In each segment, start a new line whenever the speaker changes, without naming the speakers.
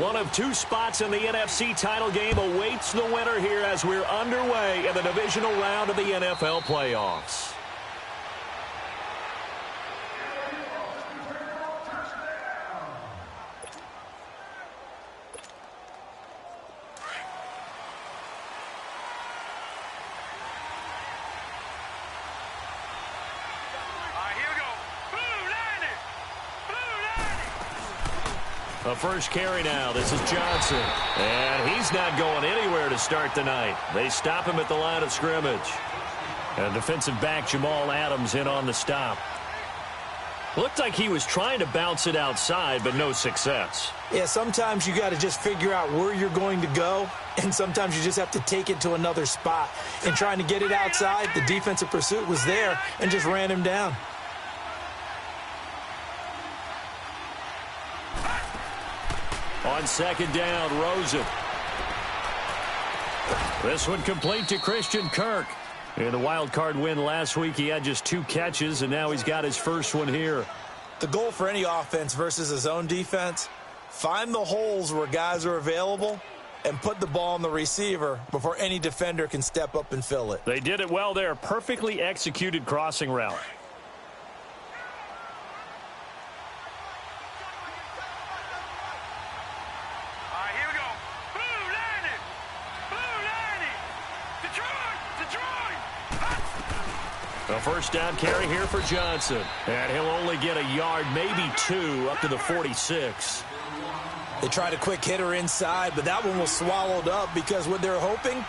One of two spots in the NFC title game awaits the winner here as we're underway in the divisional round of the NFL playoffs. A first carry now. This is Johnson. And he's not going anywhere to start the night. They stop him at the line of scrimmage. And defensive back Jamal Adams in on the stop. Looked like he was trying to bounce it outside, but no success.
Yeah, sometimes you got to just figure out where you're going to go, and sometimes you just have to take it to another spot. And trying to get it outside, the defensive pursuit was there and just ran him down.
On second down, Rosen. This one complete to Christian Kirk. In the wild card win last week, he had just 2 catches, and now he's got his first one here.
The goal for any offense versus his own defense, find the holes where guys are available and put the ball on the receiver before any defender can step up and fill it.
They did it well there. Perfectly executed crossing route. A first down carry here for Johnson. And he'll only get a yard, maybe 2, up to the 46.
They tried a quick hitter inside, but that one was swallowed up because what they're hoping,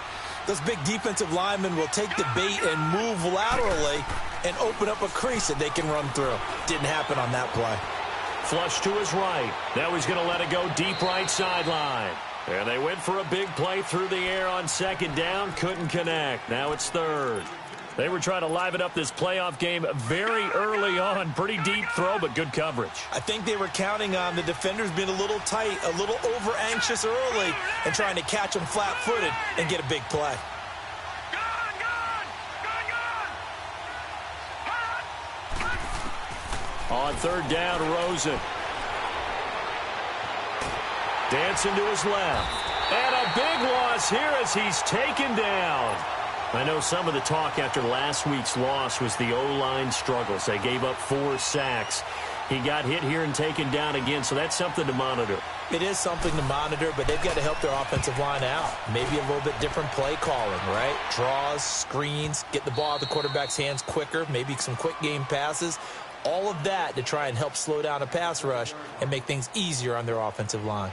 those big defensive linemen will take the bait and move laterally and open up a crease that they can run through. Didn't happen on that play.
Flush to his right. Now he's going to let it go deep right sideline. And they went for a big play through the air on second down. Couldn't connect. Now it's third. They were trying to liven up this playoff game very early on. Pretty deep throw, but good coverage.
I think they were counting on the defenders being a little tight, a little over-anxious early, and trying to catch them flat-footed and get a big play.
On third down, Rosen. Dancing to his left. And a big loss here as he's taken down. I know some of the talk after last week's loss was the O-line struggles. They gave up 4 sacks. He got hit here and taken down again, so that's something to monitor.
It is something to monitor, but they've got to help their offensive line out. Maybe a little bit different play calling, right? Draws, screens, get the ball out of the quarterback's hands quicker, maybe some quick game passes. All of that to try and help slow down a pass rush and make things easier on their offensive line.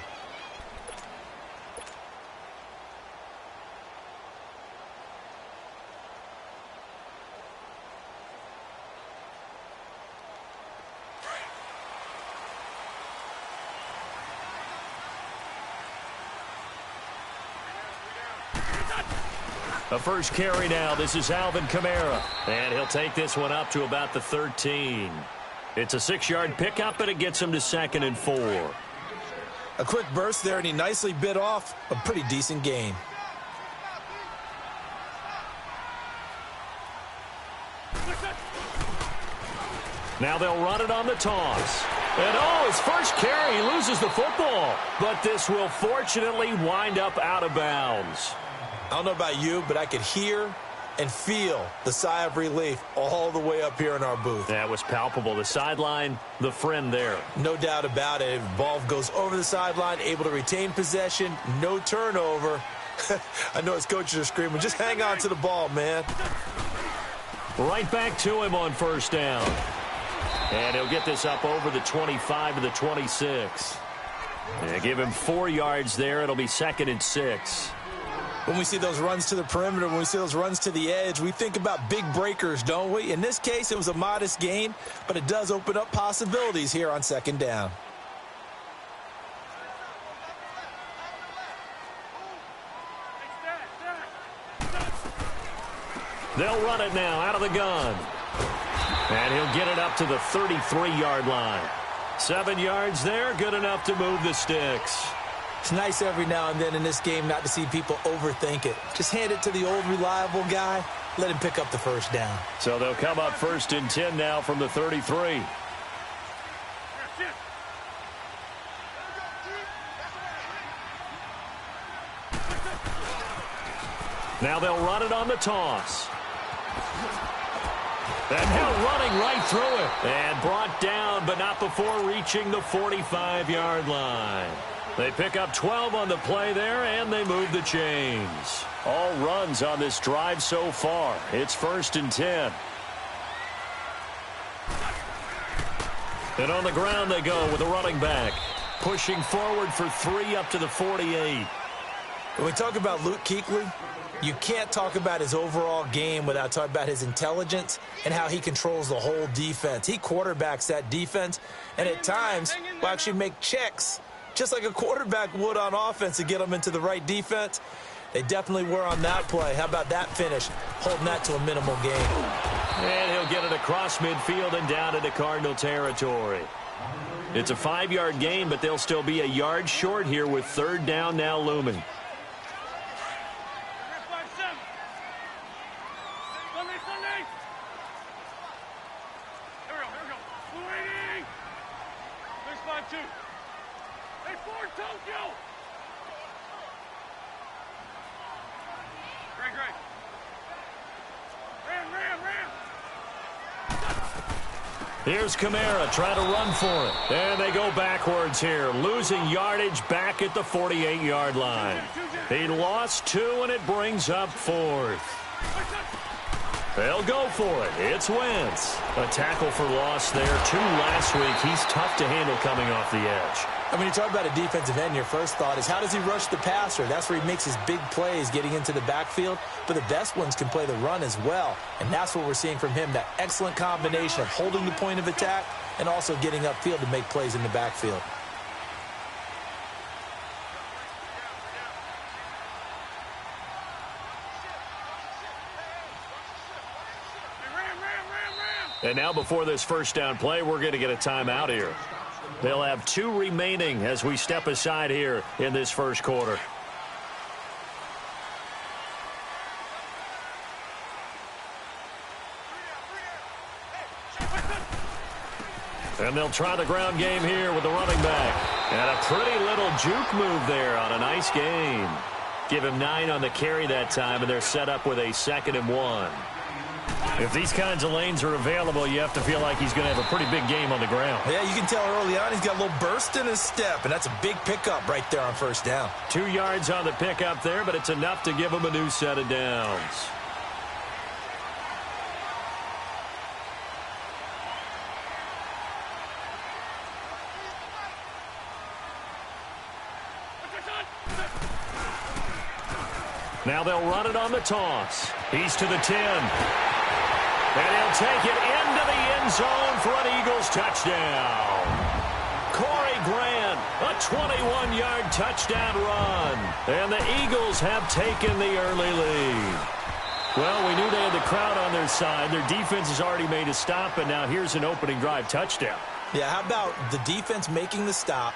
A first carry now. This is Alvin Kamara. And he'll take this one up to about the 13. It's a 6-yard pickup, and it gets him to 2nd and 4.
A quick burst there, and he nicely bit off a pretty decent gain.
Now they'll run it on the toss. And, oh, his first carry, he loses the football. But this will fortunately wind up out of bounds.
I don't know about you, but I could hear and feel the sigh of relief all the way up here in our booth.
That was palpable. The sideline, the friend there.
No doubt about it. Ball goes over the sideline, able to retain possession, no turnover. I know his coaches are screaming, just hang on to the ball, man.
Right back to him on first down. And he'll get this up over the 25 to the 26. And give him 4 yards there. It'll be 2nd and 6.
When we see those runs to the perimeter, when we see those runs to the edge, we think about big breakers, don't we? In this case, it was a modest gain, but it does open up possibilities here on second down.
They'll run it now out of the gun. And he'll get it up to the 33-yard line. 7 yards there, good enough to move the sticks.
It's nice every now and then in this game not to see people overthink it. Just hand it to the old reliable guy. Let him pick up the first down.
So they'll come up 1st and 10 now from the 33. Now they'll run it on the toss. And now running right through it. And brought down, but not before reaching the 45-yard line. They pick up 12 on the play there, and they move the chains. All runs on this drive so far. It's 1st and 10. And on the ground they go with a running back. Pushing forward for 3 up to the 48.
When we talk about Luke Kuechly, you can't talk about his overall game without talking about his intelligence and how he controls the whole defense. He quarterbacks that defense, and at times will actually make checks, just like a quarterback would on offense to get them into the right defense. They definitely were on that play. How about that finish, holding that to a minimal gain?
And he'll get it across midfield and down into Cardinal territory. It's a 5-yard gain, but they'll still be a yard short here with 3rd down now looming. Here's Kamara trying to run for it. And they go backwards here, losing yardage back at the 48-yard line. He lost 2, and it brings up 4th. They'll go for it. It's Wentz. A tackle for loss there. 2 last week. He's tough to handle coming off the edge.
And when you talk about a defensive end, your first thought is how does he rush the passer? That's where he makes his big plays getting into the backfield. But the best ones can play the run as well. And that's what we're seeing from him, that excellent combination of holding the point of attack and also getting upfield to make plays in the backfield.
And now before this first down play, we're going to get a timeout here. They'll have 2 remaining as we step aside here in this first quarter. And they'll try the ground game here with the running back. And a pretty little juke move there on a nice gain. Give him 9 on the carry that time, and they're set up with a 2nd and 1. If these kinds of lanes are available, you have to feel like he's going to have a pretty big game on the ground.
Yeah, you can tell early on he's got a little burst in his step, and that's a big pickup right there on 1st down.
2 yards on the pickup there, but it's enough to give him a new set of downs. Now they'll run it on the toss. He's to the 10. And he'll take it into the end zone for an Eagles touchdown. Corey Grant, a 21-yard touchdown run. And the Eagles have taken the early lead. Well, we knew they had the crowd on their side. Their defense has already made a stop, and now here's an opening drive touchdown.
Yeah, how about the defense making the stop,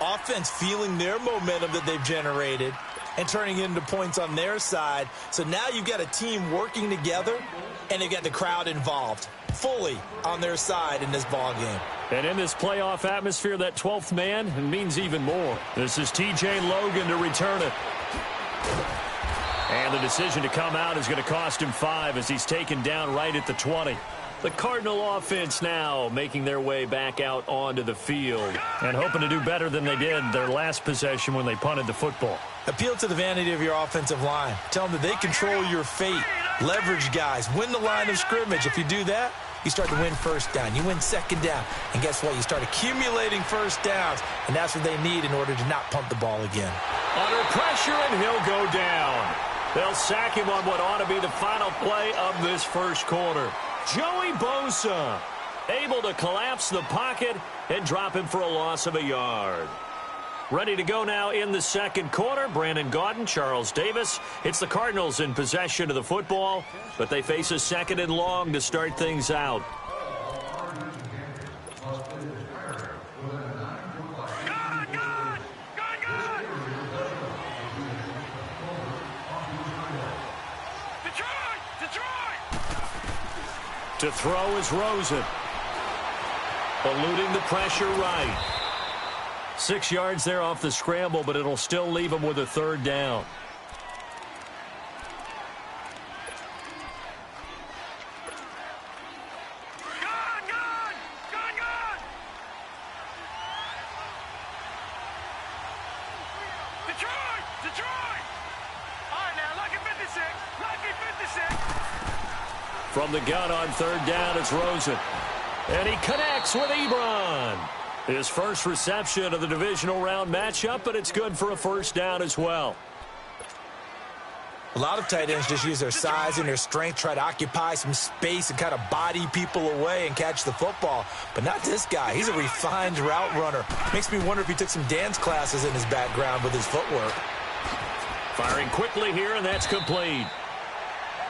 offense feeling their momentum that they've generated, and turning it into points on their side. So now you've got a team working together, and they've got the crowd involved fully on their side in this ball game.
And in this playoff atmosphere, that 12th man means even more. This is T.J. Logan to return it. And the decision to come out is going to cost him 5 as he's taken down right at the 20. The Cardinal offense now making their way back out onto the field and hoping to do better than they did their last possession when they punted the football.
Appeal to the vanity of your offensive line. Tell them that they control your fate. Leverage guys. Win the line of scrimmage. If you do that, you start to win 1st down. You win 2nd down. And guess what? You start accumulating 1st downs. And that's what they need in order to not punt the ball again.
Under pressure, and he'll go down. They'll sack him on what ought to be the final play of this first quarter. Joey Bosa able to collapse the pocket and drop him for a loss of a yard. Ready to go now in the second quarter. Brandon Gaudin, Charles Davis. It's the Cardinals in possession of the football, but they face a 2nd and long to start things out. To throw is Rosen. Eluding the pressure right. 6 yards there off the scramble, but it'll still leave him with a 3rd down.
Detroit! All right, now, lucky 56. Lucky 56.
From the gun on third down, it's Rosen. And he connects with Ebron. His first reception of the divisional round matchup, but it's good for a first down as well.
A lot of tight ends just use their size and their strength, try to occupy some space and kind of body people away and catch the football. But not this guy. He's a refined route runner. Makes me wonder if he took some dance classes in his background with his footwork.
Firing quickly here, and that's complete.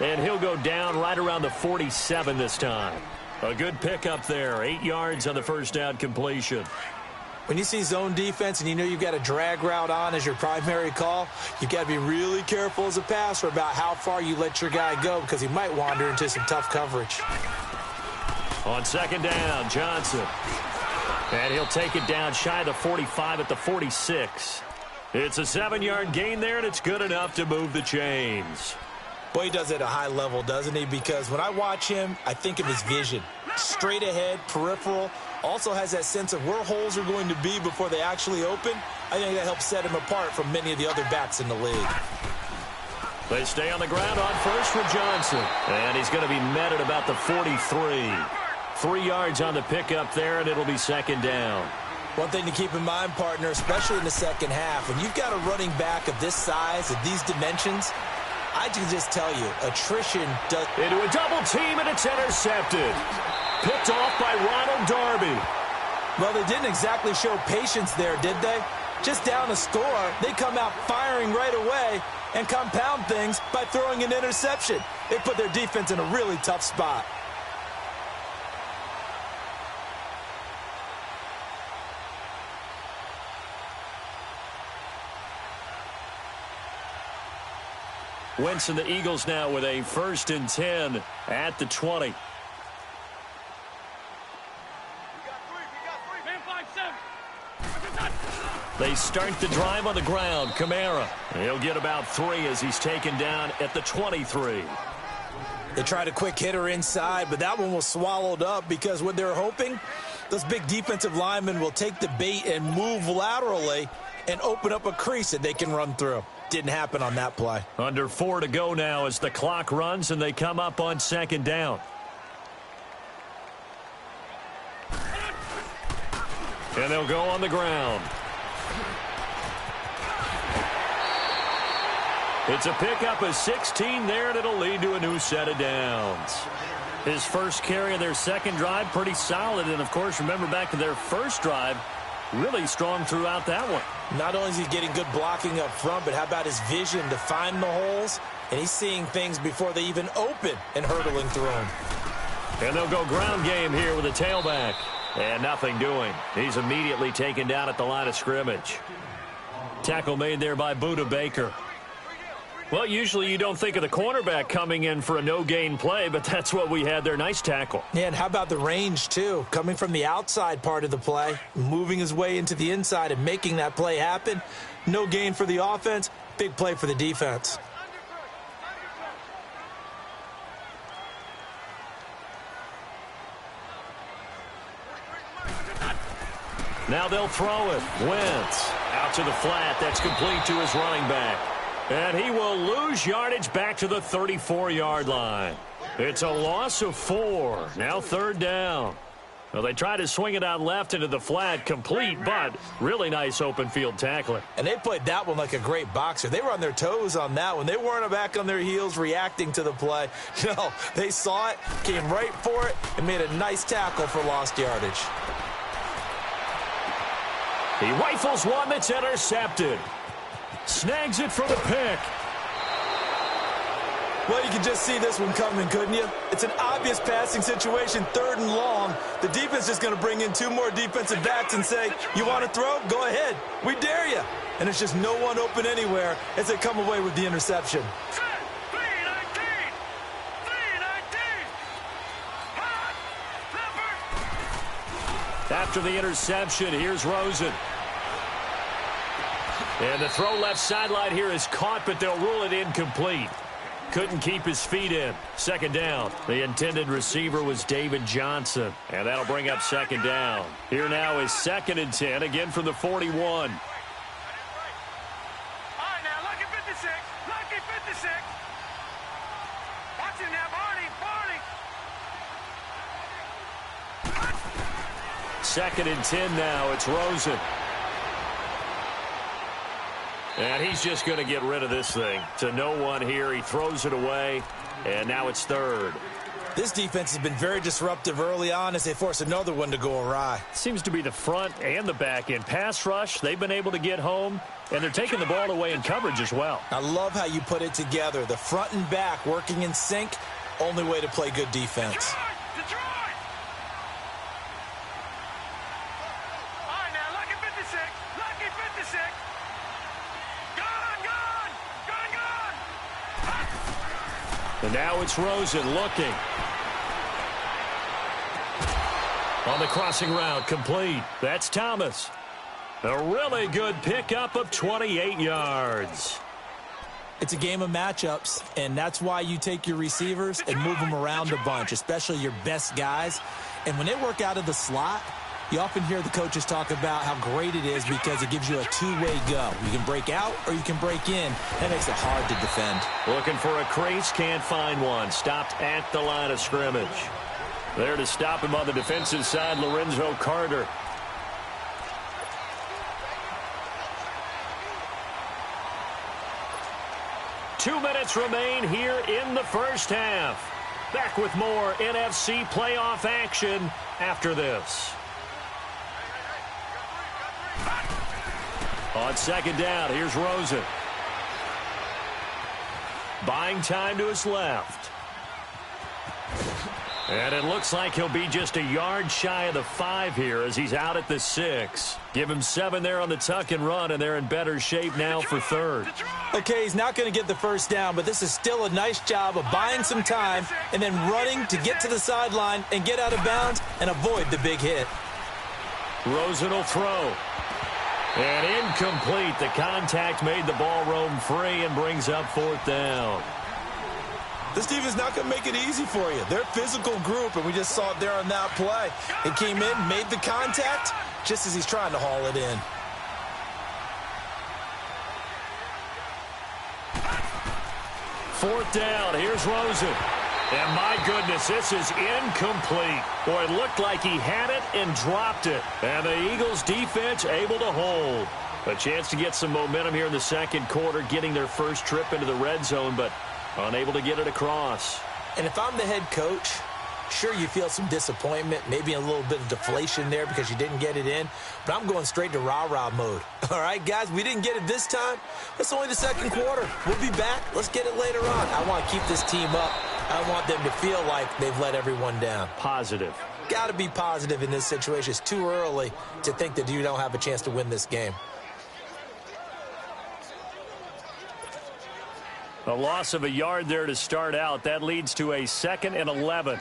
And he'll go down right around the 47 this time. A good pickup there. 8 yards on the first down completion.
When you see zone defense and you know you've got a drag route on as your primary call, you've got to be really careful as a passer about how far you let your guy go because he might wander into some tough coverage.
On second down, Johnson. And he'll take it down shy of the 45 at the 46. It's a 7-yard gain there, and it's good enough to move the chains.
Boy, he does it at a high level, doesn't he? Because when I watch him, I think of his vision. Straight ahead, peripheral. Also has that sense of where holes are going to be before they actually open. I think that helps set him apart from many of the other backs in the league.
They stay on the ground on first with Johnson. And he's going to be met at about the 43. 3 yards on the pickup there, and it'll be second down.
One thing to keep in mind, partner, especially in the second half, when you've got a running back of this size, of these dimensions, I can just tell you, attrition does...
Into a double team, and it's intercepted. Picked off by Ronald Darby.
Well, they didn't exactly show patience there, did they? Just down a score, they come out firing right away and compound things by throwing an interception. They put their defense in a really tough spot.
Wentz and the Eagles now with a 1st and 10 at the 20. They start the drive on the ground. Kamara. He'll get about 3 as he's taken down at the 23.
They tried a quick hitter inside, but that one was swallowed up because what they're hoping, those big defensive linemen will take the bait and move laterally and open up a crease that they can run through. Didn't happen on that play.
Under 4 to go now as the clock runs and they come up on second down. And they'll go on the ground. It's a pickup of 16 there, and it'll lead to a new set of downs. His first carry of their second drive, pretty solid. And, of course, remember back to their first drive, really strong throughout that one.
Not only is he getting good blocking up front, but how about his vision to find the holes? And he's seeing things before they even open and hurdling through them.
And they'll go ground game here with a tailback. And nothing doing. He's immediately taken down at the line of scrimmage. Tackle made there by Budda Baker. Well, usually you don't think of the cornerback coming in for a no-gain play, but that's what we had there. Nice tackle.
Yeah, and how about the range, too? Coming from the outside part of the play, moving his way into the inside and making that play happen. No gain for the offense, big play for the defense.
Now they'll throw it. Wentz out to the flat. That's complete to his running back. And he will lose yardage back to the 34-yard line. It's a loss of 4. Now third down. Well, they try to swing it out left into the flat, complete, but really nice open field tackling.
And they played that one like a great boxer. They were on their toes on that one. They weren't back on their heels reacting to the play. No, they saw it, came right for it, and made a nice tackle for lost yardage.
He rifles one that's intercepted. Snags it for the pick.
Well, you can just see this one coming, couldn't you? It's an obvious passing situation, 3rd and long. The defense is going to bring in 2 more defensive backs and say, you want to throw? Go ahead. We dare you. And it's just no one open anywhere as they come away with the interception.
After the interception, here's Rosen. And the throw left sideline here is caught, but they'll rule it incomplete. Couldn't keep his feet in. Second down. The intended receiver was David Johnson. And that'll bring up second down. Here now is 2nd and 10, again from the 41. 2nd and 10 now. It's Rosen. And he's just going to get rid of this thing. To no one here. He throws it away, and now it's 3rd.
This defense has been very disruptive early on as they force another one to go awry.
Seems to be the front and the back end. Pass rush, they've been able to get home, and they're taking the ball away in coverage as well.
I love how you put it together. The front and back working in sync, only way to play good defense.
Detroit! All right, now, lucky 56. Lucky 56. Gone!
And now it's Rosen looking. On the crossing route, complete. That's Thomas. A really good pickup of 28 yards.
It's a game of matchups, and that's why you take your receivers and move them around a bunch, especially your best guys. And when they work out of the slot, you often hear the coaches talk about how great it is because it gives you a two-way go. You can break out or you can break in. That makes it hard to defend.
Looking for a crease, can't find one. Stopped at the line of scrimmage. There to stop him on the defensive side, Lorenzo Carter. Two minutes remain here in the first half. Back with more NFC playoff action after this. On 2nd down, here's Rosen. Buying time to his left. And it looks like he'll be just a yard shy of the 5 here as he's out at the 6. Give him 7 there on the tuck and run, and they're in better shape now for 3rd.
Okay, he's not going to get the first down, but this is still a nice job of buying some time and then running to get to the sideline and get out of bounds and avoid the big hit.
Rosen will throw. And incomplete. The contact made the ball roam free and brings up 4th down.
This defense is not going to make it easy for you. They're a physical group, and we just saw it there on that play. It came in, made the contact, just as he's trying to haul it in.
Fourth down. Here's Rosen. And my goodness, this is incomplete. Boy, it looked like he had it and dropped it. And the Eagles defense able to hold. A chance to get some momentum here in the 2nd quarter, getting their first trip into the red zone, but unable to get it across.
And if I'm the head coach, sure, you feel some disappointment, maybe a little bit of deflation there because you didn't get it in, but I'm going straight to rah-rah mode. All right, guys, we didn't get it this time. It's only the 2nd quarter. We'll be back. Let's get it later on. I want to keep this team up. I want them to feel like they've let everyone down.
Positive.
Got to be positive in this situation. It's too early to think that you don't have a chance to win this game.
A loss of a yard there to start out. That leads to a 2nd and 11.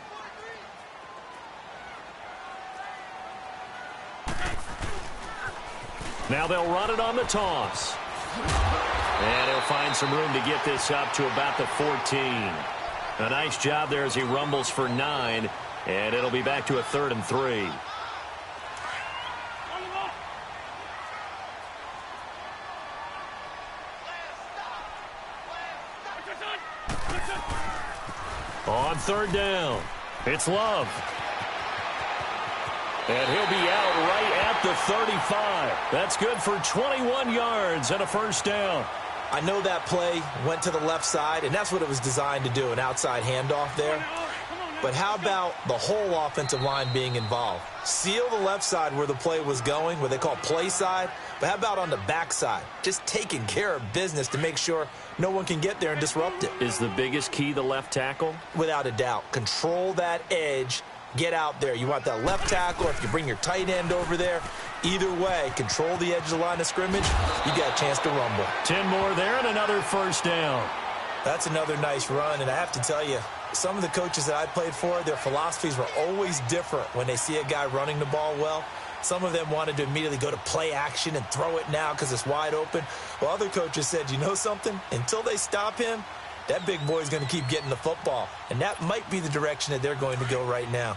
Now they'll run it on the toss. And he'll find some room to get this up to about the 14. A nice job there as he rumbles for 9. And it'll be back to a 3rd and 3. On 3rd down, it's Love. And he'll be out right at the 35. That's good for 21 yards and a first down.
I know that play went to the left side, and that's what it was designed to do, an outside handoff there. But how about the whole offensive line being involved? Seal the left side where the play was going, what they call play side. But how about on the backside? Just taking care of business to make sure no one can get there and disrupt it.
Is the biggest key the left tackle?
Without a doubt. Control that edge. Get out there. You want that left tackle. If you bring your tight end over there, either way, control the edge of the line of scrimmage. You got a chance to rumble.
10 more there and another first down.
That's another nice run, and I have to tell you, some of the coaches that I played for, their philosophies were always different when they see a guy running the ball well. Some of them wanted to immediately go to play action and throw it now because it's wide open. Well, other coaches said, you know something? Until they stop him, that big boy's going to keep getting the football. And that might be the direction that they're going to go right now.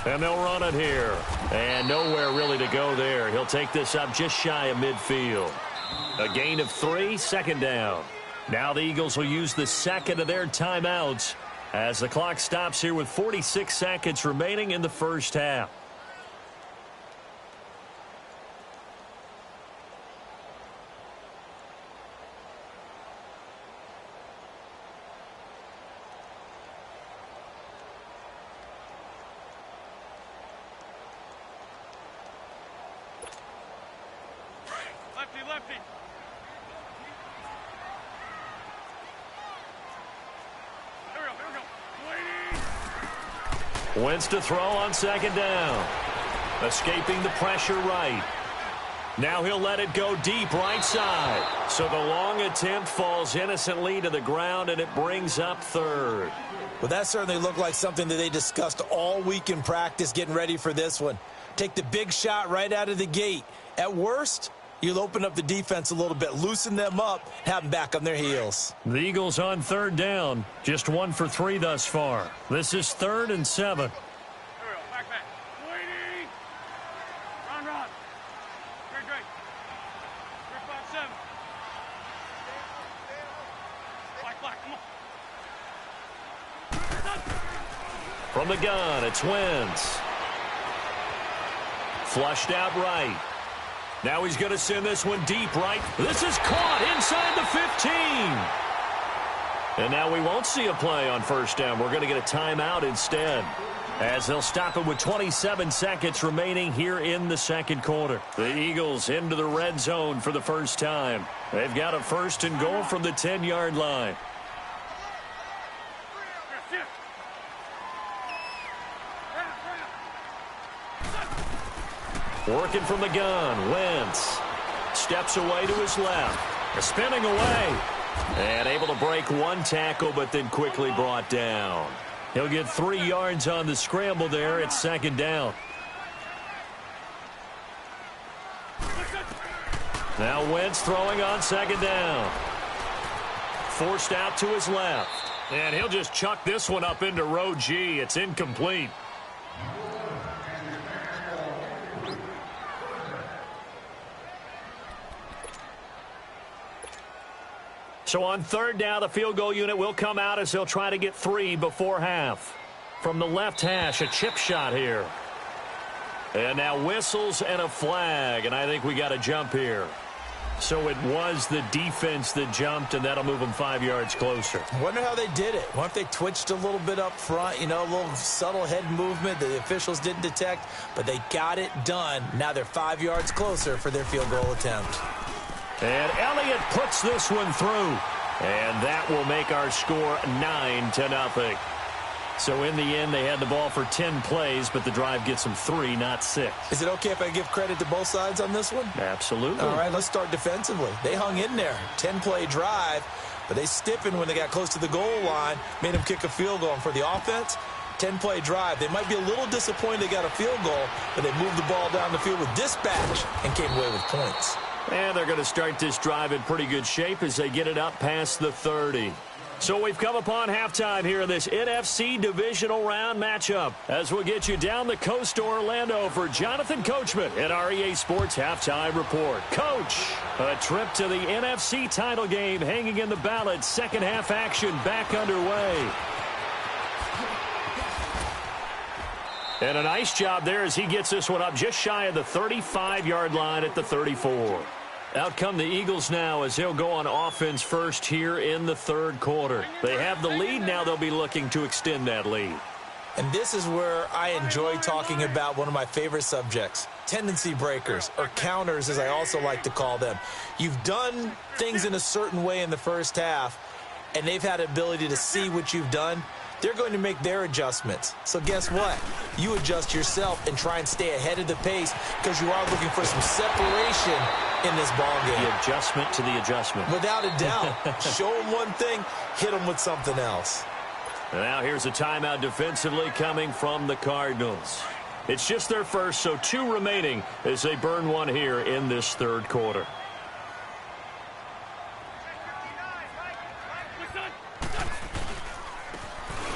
And they'll run it here. And nowhere really to go there. He'll take this up just shy of midfield. A gain of 3, 2nd down. Now the Eagles will use the second of their timeouts as the clock stops here with 46 seconds remaining in the first half.
Lefty, lefty. Here we go.
Wentz to throw on second down. Escaping the pressure right. Now he'll let it go deep right side. So the long attempt falls innocently to the ground, and it brings up third.
Well, that certainly looked like something that they discussed all week in practice getting ready for this one. Take the big shot right out of the gate. At worst, you'll open up the defense a little bit, loosen them up, have them back on their heels.
The Eagles on third down, just 1 for 3 thus far. This is 3rd and 7.
Here we go. Back. Waiting. Run. Great. 3-5-7. Black. Come on.
From the gun, it's Wentz. Flushed out right. Now he's going to send this one deep right. This is caught inside the 15. And now we won't see a play on first down. We're going to get a timeout instead, as they'll stop it with 27 seconds remaining here in the second quarter. The Eagles into the red zone for the first time. They've got a 1st and goal from the 10-yard line. Working from the gun, Wentz steps away to his left, spinning away, and able to break one tackle, but then quickly brought down. He'll get 3 yards on the scramble there at second down. Now Wentz throwing on second down. Forced out to his left, and he'll just chuck this one up into row G. It's incomplete. So on third down, the field goal unit will come out as they'll try to get 3 before half. From the left hash, a chip shot here. And now whistles and a flag, and I think we got a jump here. So it was the defense that jumped, and that'll move them 5 yards closer.
I wonder how they did it. What if they twitched a little bit up front, a little subtle head movement that the officials didn't detect, but they got it done. Now they're 5 yards closer for their field goal attempt.
And Elliott puts this one through. And that will make our score 9-0. So in the end, they had the ball for 10 plays, but the drive gets them 3, not 6.
Is it okay if I give credit to both sides on this one?
Absolutely.
All right, let's start defensively. They hung in there. 10-play drive, but they stiffened when they got close to the goal line, made them kick a field goal. And for the offense, 10-play drive. They might be a little disappointed they got a field goal, but they moved the ball down the field with dispatch and came away with points.
And they're going to start this drive in pretty good shape as they get it up past the 30. So we've come upon halftime here in this NFC divisional round matchup, as we'll get you down the coast to Orlando for Jonathan Coachman at our EA Sports Halftime Report. Coach, a trip to the NFC title game hanging in the balance. Second half action back underway. And a nice job there as he gets this one up just shy of the 35-yard line at the 34. Out come the Eagles now as they'll go on offense first here in the third quarter. They have the lead. Now they'll be looking to extend that lead.
And this is where I enjoy talking about one of my favorite subjects, tendency breakers, or counters as I also like to call them. You've done things in a certain way in the first half, and they've had the ability to see what you've done. They're going to make their adjustments. So guess what? You adjust yourself and try and stay ahead of the pace because you are looking for some separation in this ball game.
The adjustment to the adjustment.
Without a doubt. Show them one thing, hit them with something else.
And now here's a timeout defensively coming from the Cardinals. It's just their first, so 2 remaining as they burn one here in this third quarter.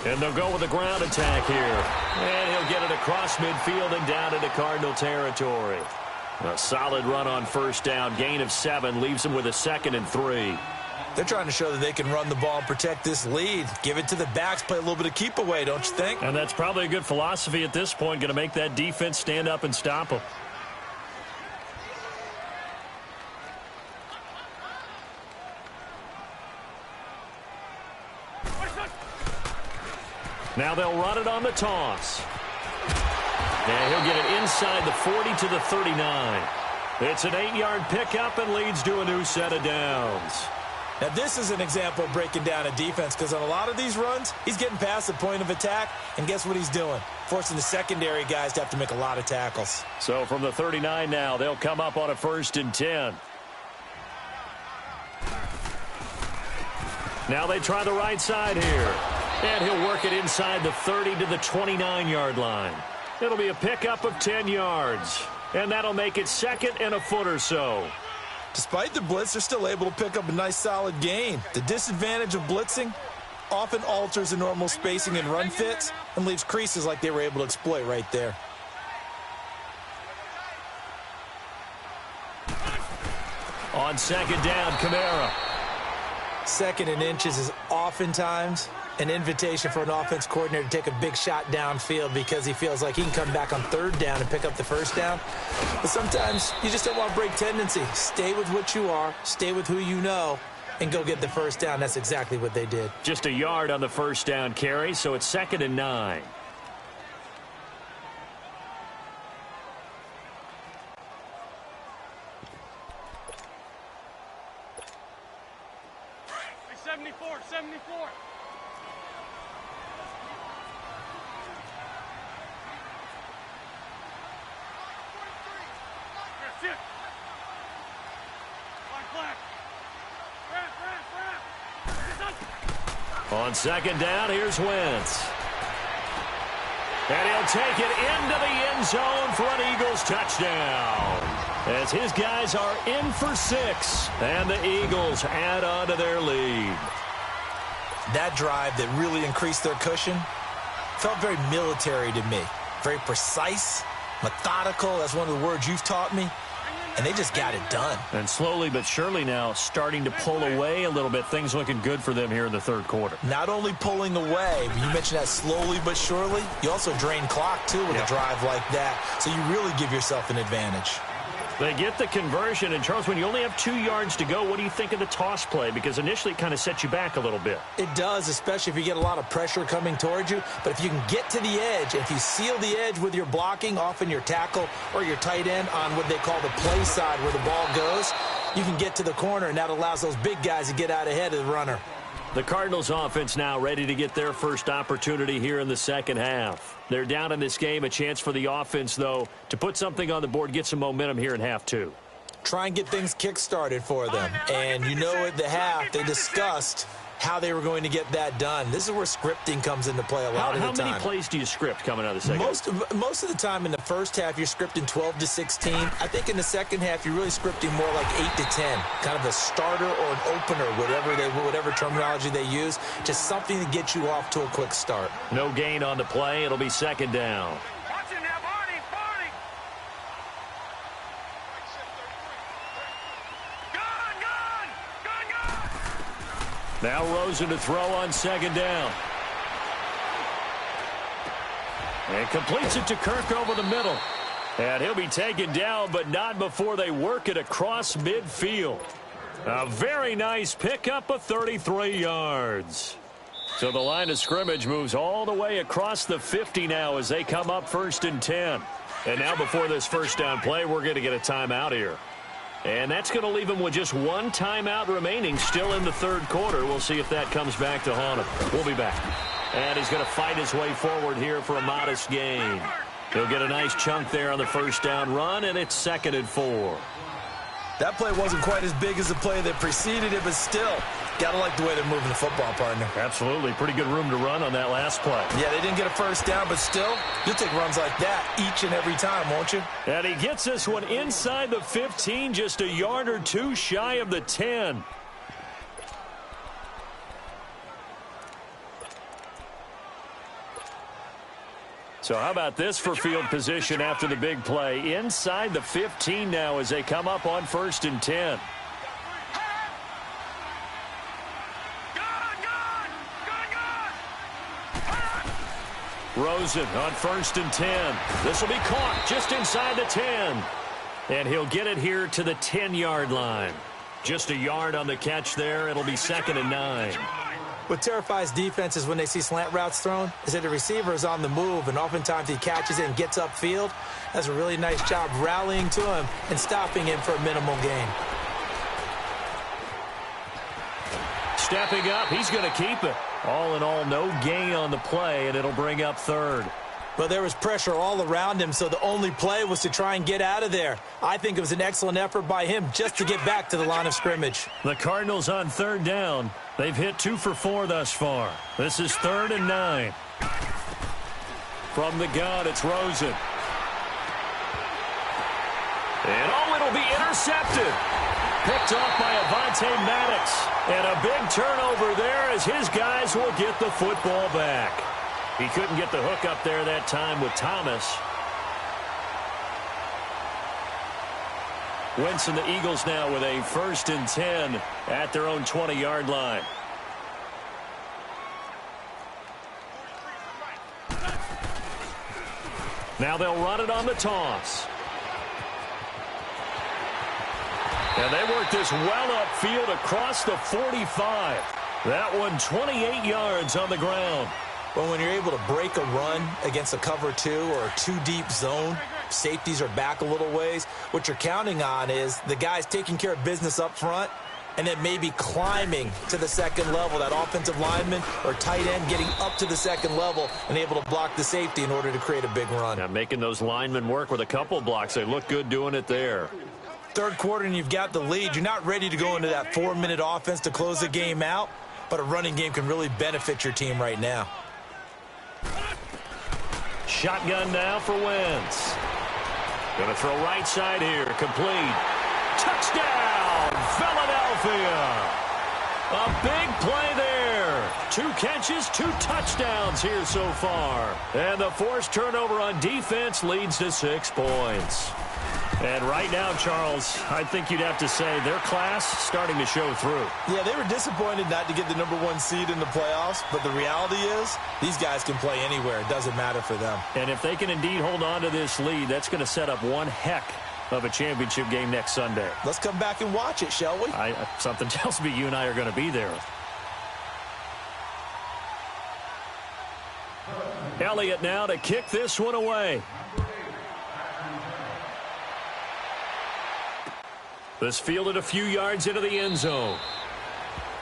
And they'll go with a ground attack here. And he'll get it across midfield and down into Cardinal territory. A solid run on first down. Gain of 7 leaves him with a 2nd and 3.
They're trying to show that they can run the ball and protect this lead. Give it to the backs, play a little bit of keep away, don't you think?
And that's probably a good philosophy at this point, going to make that defense stand up and stop them. Now they'll run it on the toss. And he'll get it inside the 40 to the 39. It's an 8-yard pickup and leads to a new set of downs.
Now, this is an example of breaking down a defense because on a lot of these runs, he's getting past the point of attack, and guess what he's doing? Forcing the secondary guys to have to make a lot of tackles.
So from the 39 now, they'll come up on a 1st and 10. Now they try the right side here. And he'll work it inside the 30 to the 29-yard line. It'll be a pickup of 10 yards. And that'll make it 2nd and a foot or so.
Despite the blitz, they're still able to pick up a nice solid gain. The disadvantage of blitzing often alters the normal spacing and run fits and leaves creases like they were able to exploit right there.
On 2nd down, Kamara.
2nd and inches is oftentimes an invitation for an offense coordinator to take a big shot downfield because he feels like he can come back on 3rd down and pick up the 1st down. But sometimes you just don't want to break tendency. Stay with what you are, stay with who you know, and go get the 1st down. That's exactly what they did.
Just a yard on the 1st down carry, so it's 2nd and 9. On 2nd down, here's Wentz. And he'll take it into the end zone for an Eagles touchdown. As his guys are in for 6. And the Eagles add on to their lead.
That drive that really increased their cushion felt very military to me. Very precise, methodical. That's one of the words you've taught me. And they just got it done.
And slowly but surely now starting to pull away a little bit. Things looking good for them here in the 3rd quarter.
Not only pulling away, but you mentioned that slowly but surely. You also drain clock, too, with a drive like that. So you really give yourself an advantage.
They get the conversion. And, Charles, when you only have 2 yards to go, what do you think of the toss play? Because initially it kind of sets you back a little bit.
It does, especially if you get a lot of pressure coming towards you. But if you can get to the edge, if you seal the edge with your blocking, often your tackle or your tight end on what they call the play side where the ball goes, you can get to the corner, and that allows those big guys to get out ahead of the runner.
The Cardinals offense now ready to get their first opportunity here in the 2nd half. They're down in this game. A chance for the offense, though, to put something on the board, get some momentum here in half 2.
Try and get things kick-started for them. And you know at the half, they discussed how they were going to get that done. This is where scripting comes into play a lot of the time.
How many plays do you script coming out of the 2nd?
Most of the time in the 1st half, you're scripting 12 to 16. I think in the 2nd half, you're really scripting more like 8 to 10. Kind of a starter or an opener, whatever terminology they use. Just something to get you off to a quick start.
No gain on the play. It'll be 2nd down. Now Rosen to throw on 2nd down. And completes it to Kirk over the middle. And he'll be taken down, but not before they work it across midfield. A very nice pickup of 33 yards. So the line of scrimmage moves all the way across the 50 now as they come up 1st and 10. And now before this 1st down play, we're going to get a timeout here. And that's going to leave him with just 1 timeout remaining still in the 3rd quarter. We'll see if that comes back to haunt him. We'll be back. And he's going to fight his way forward here for a modest gain. He'll get a nice chunk there on the 1st down run, and it's 2nd and 4.
That play wasn't quite as big as the play that preceded it, but still, got to like the way they're moving the football, partner.
Absolutely. Pretty good room to run on that last play.
Yeah, they didn't get a 1st down, but still, you'll take runs like that each and every time, won't you?
And he gets this one inside the 15, just a yard or 2 shy of the 10. So how about this for field position after the big play? Inside the 15 now as they come up on 1st and 10. Rosen on 1st and 10. This will be caught just inside the 10. And he'll get it here to the 10-yard line. Just a yard on the catch there. It'll be 2nd and 9.
What terrifies defenses when they see slant routes thrown is that the receiver is on the move, and oftentimes he catches it and gets upfield. Does a really nice job rallying to him and stopping him for a minimal gain.
Stepping up, he's going to keep it. All in all, no gain on the play, and it'll bring up 3rd.
Well, there was pressure all around him, so the only play was to try and get out of there. I think it was an excellent effort by him just to get back to the line of scrimmage.
The Cardinals on 3rd down. They've hit 2 for 4 thus far. This is 3rd and 9. From the gun, it's Rosen. And it'll be intercepted. Picked off by Avonte Maddox. And a big turnover there as his guys will get the football back. He couldn't get the hook up there that time with Thomas. Wentz and the Eagles now with a 1st and 10 at their own 20-yard line. Now they'll run it on the toss. And they work this well upfield across the 45. That one 28 yards on the ground.
Well, when you're able to break a run against a cover 2 or a 2-deep zone, safeties are back a little ways. What you're counting on is the guys taking care of business up front and then maybe climbing to the 2nd level. That offensive lineman or tight end getting up to the 2nd level and able to block the safety in order to create a big run.
Now making those linemen work with a couple blocks. They look good doing it there.
3rd quarter and you've got the lead. You're not ready to go into that 4-minute offense to close the game out, but a running game can really benefit your team right now.
Shotgun now for Wentz. Going to throw right side here. Complete. Touchdown, Philadelphia. A big play there. 2 catches, 2 touchdowns here so far. And the forced turnover on defense leads to 6 points. And right now, Charles, I think you'd have to say their class starting to show through.
Yeah, they were disappointed not to get the #1 seed in the playoffs, but the reality is these guys can play anywhere. It doesn't matter for them.
And if they can indeed hold on to this lead, that's going to set up one heck of a championship game next Sunday.
Let's come back and watch it, shall we?
Something tells me you and I are going to be there. Elliott now to kick this one away. This fielded a few yards into the end zone.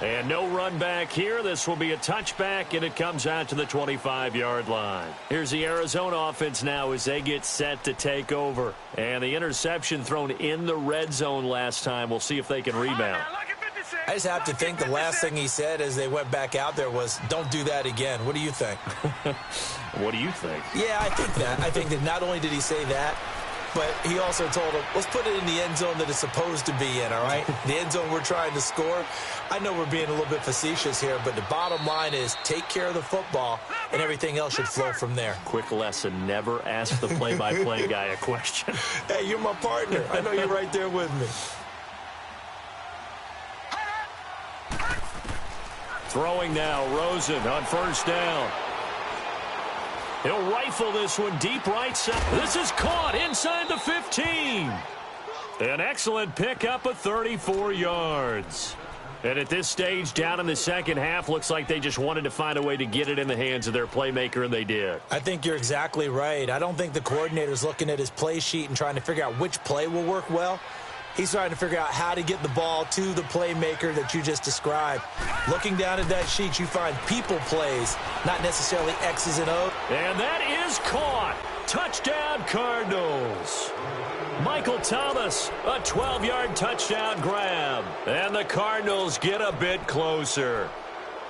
And no run back here. This will be a touchback, and it comes out to the 25-yard line. Here's the Arizona offense now as they get set to take over. And the interception thrown in the red zone last time. We'll see if they can rebound.
I just have to think the last thing he said as they went back out there was, don't do that again. What do you think?
What do you think?
Yeah, I think that. I think that not only did he say that, but he also told him, let's put it in the end zone that it's supposed to be in, all right? The end zone we're trying to score. I know we're being a little bit facetious here, but the bottom line is take care of the football, and everything else should flow from there.
Quick lesson, never ask the play-by-play guy a question.
Hey, you're my partner. I know you're right there with me.
Throwing now, Rosen on 1st down. He'll rifle this one deep right side. This is caught inside the 15. An excellent pickup of 34 yards. And at this stage, down in the second half, looks like they just wanted to find a way to get it in the hands of their playmaker, and they did.
I think you're exactly right. I don't think the coordinator's looking at his play sheet and trying to figure out which play will work well. He's trying to figure out how to get the ball to the playmaker that you just described. Looking down at that sheet, you find people plays, not necessarily X's and O's.
And that is caught. Touchdown, Cardinals. Michael Thomas, a 12-yard touchdown grab. And the Cardinals get a bit closer.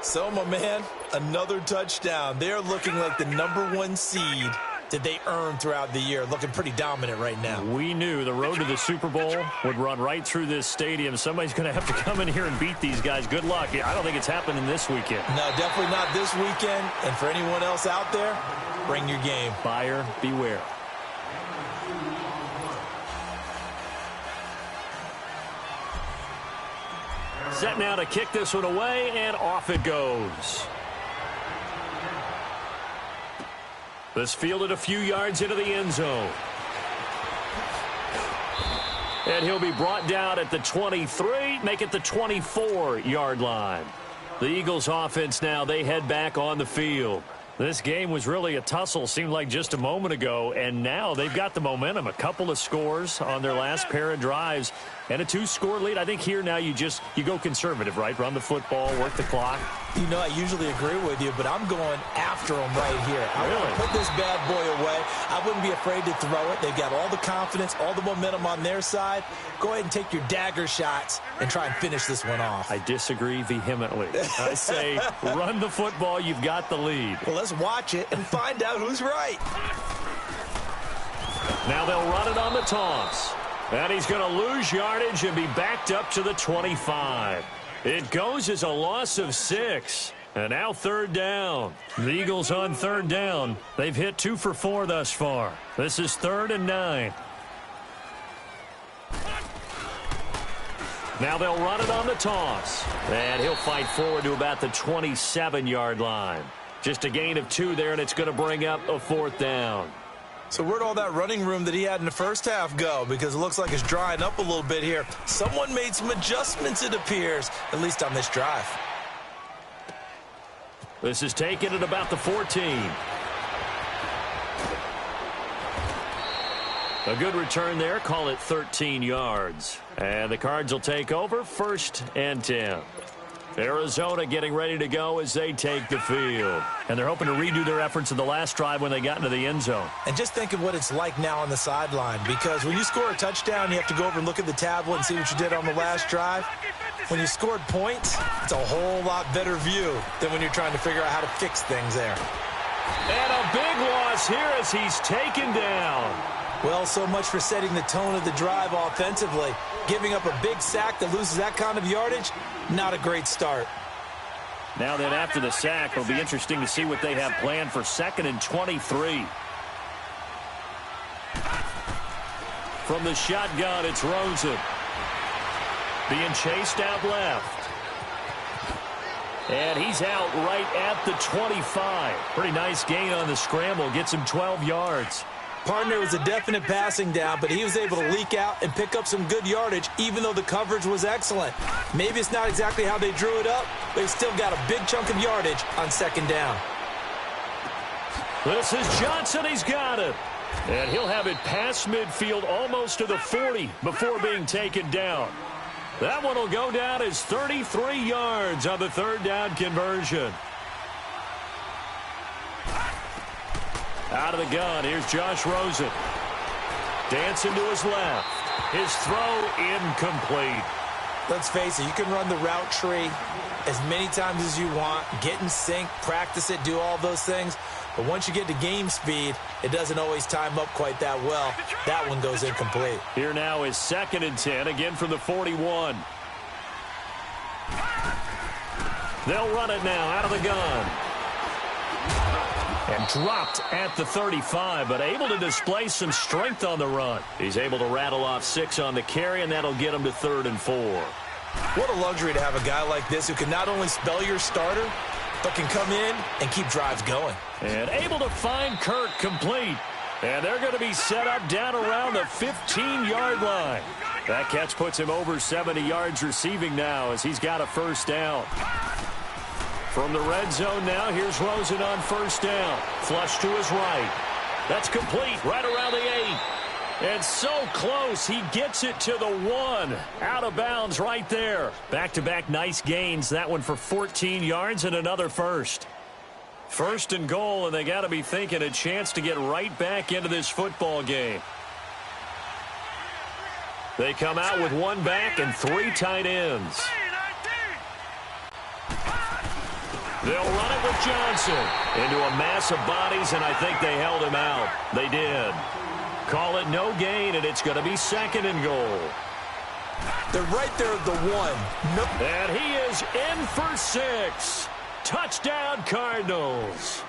So, my man, another touchdown. They're looking like the #1 seed that they earned throughout the year, looking pretty dominant right now.
We knew the road to the Super Bowl would run right through this stadium. Somebody's going to have to come in here and beat these guys. Good luck. I don't think it's happening this weekend.
No, definitely not this weekend. And for anyone else out there, bring your game.
Buyer beware. Set now to kick this one away, and off it goes. This fielded a few yards into the end zone. And he'll be brought down at the 23, make it the 24-yard line. The Eagles offense now, they head back on the field. This game was really a tussle, seemed like just a moment ago, and now they've got the momentum. A couple of scores on their last pair of drives and a 2-score lead. I think here now you go conservative, right? Run the football, work the clock.
You know, I usually agree with you, but I'm going after them right here. I want to put this bad boy away. I wouldn't be afraid to throw it. They've got all the confidence, all the momentum on their side. Go ahead and take your dagger shots and try and finish this one off.
I disagree vehemently. I say run the football. You've got the lead.
Well, let's watch it and find out who's right.
Now they'll run it on the toss. And he's going to lose yardage and be backed up to the 25. It goes as a loss of 6. And now 3rd down. The Eagles on 3rd down. They've hit 2 for 4 thus far. This is 3rd and 9. Now they'll run it on the toss. And he'll fight forward to about the 27-yard line. Just a gain of 2 there, and it's going to bring up a 4th down.
So where'd all that running room that he had in the first half go? Because it looks like it's drying up a little bit here. Someone made some adjustments, it appears, at least on this drive.
This is taken at about the 14. A good return there. Call it 13 yards. And the Cards will take over 1st and 10. Arizona getting ready to go as they take the field. And they're hoping to redo their efforts in the last drive when they got into the end zone.
And just think of what it's like now on the sideline, because when you score a touchdown, you have to go over and look at the tablet and see what you did on the last drive. When you scored points, it's a whole lot better view than when you're trying to figure out how to fix things there.
And a big loss here as he's taken down.
Well, so much for setting the tone of the drive offensively. Giving up a big sack that loses that kind of yardage, not a great start.
Now then, after the sack, it'll be interesting to see what they have planned for 2nd and 23. From the shotgun, it's Rosen. Being chased out left. And he's out right at the 25. Pretty nice gain on the scramble. Gets him 12 yards.
Partner was a definite passing down, but he was able to leak out and pick up some good yardage, even though the coverage was excellent. Maybe it's not exactly how they drew it up, but he still got a big chunk of yardage on 2nd down.
This is Johnson. He's got it. And he'll have it past midfield almost to the 40 before being taken down. That one will go down as 33 yards on the 3rd down conversion. Out of the gun, here's Josh Rosen. Dancing to his left. His throw incomplete.
Let's face it, you can run the route tree as many times as you want, get in sync, practice it, do all those things. But once you get to game speed, it doesn't always time up quite that well. That one goes incomplete.
Here now is 2nd and 10, again from the 41. They'll run it now out of the gun. And dropped at the 35, but able to display some strength on the run. He's able to rattle off 6 on the carry, and that'll get him to 3rd and 4.
What a luxury to have a guy like this who can not only spell your starter, but can come in and keep drives going.
And able to find Kirk complete. And they're going to be set up down around the 15-yard line. That catch puts him over 70 yards receiving now as he's got a 1st down. From the red zone now, here's Rosen on 1st down. Flush to his right. That's complete right around the 8. And so close, he gets it to the 1. Out of bounds right there. Back-to-back nice gains. That one for 14 yards and another 1st. 1st and goal, and they got to be thinking a chance to get right back into this football game. They come out with 1 back and 3 tight ends. They'll run it with Johnson into a mass of bodies, and I think they held him out. They did. Call it no gain, and it's going to be 2nd and goal.
They're right there at the 1. Nope.
And he is in for 6. Touchdown, Cardinals.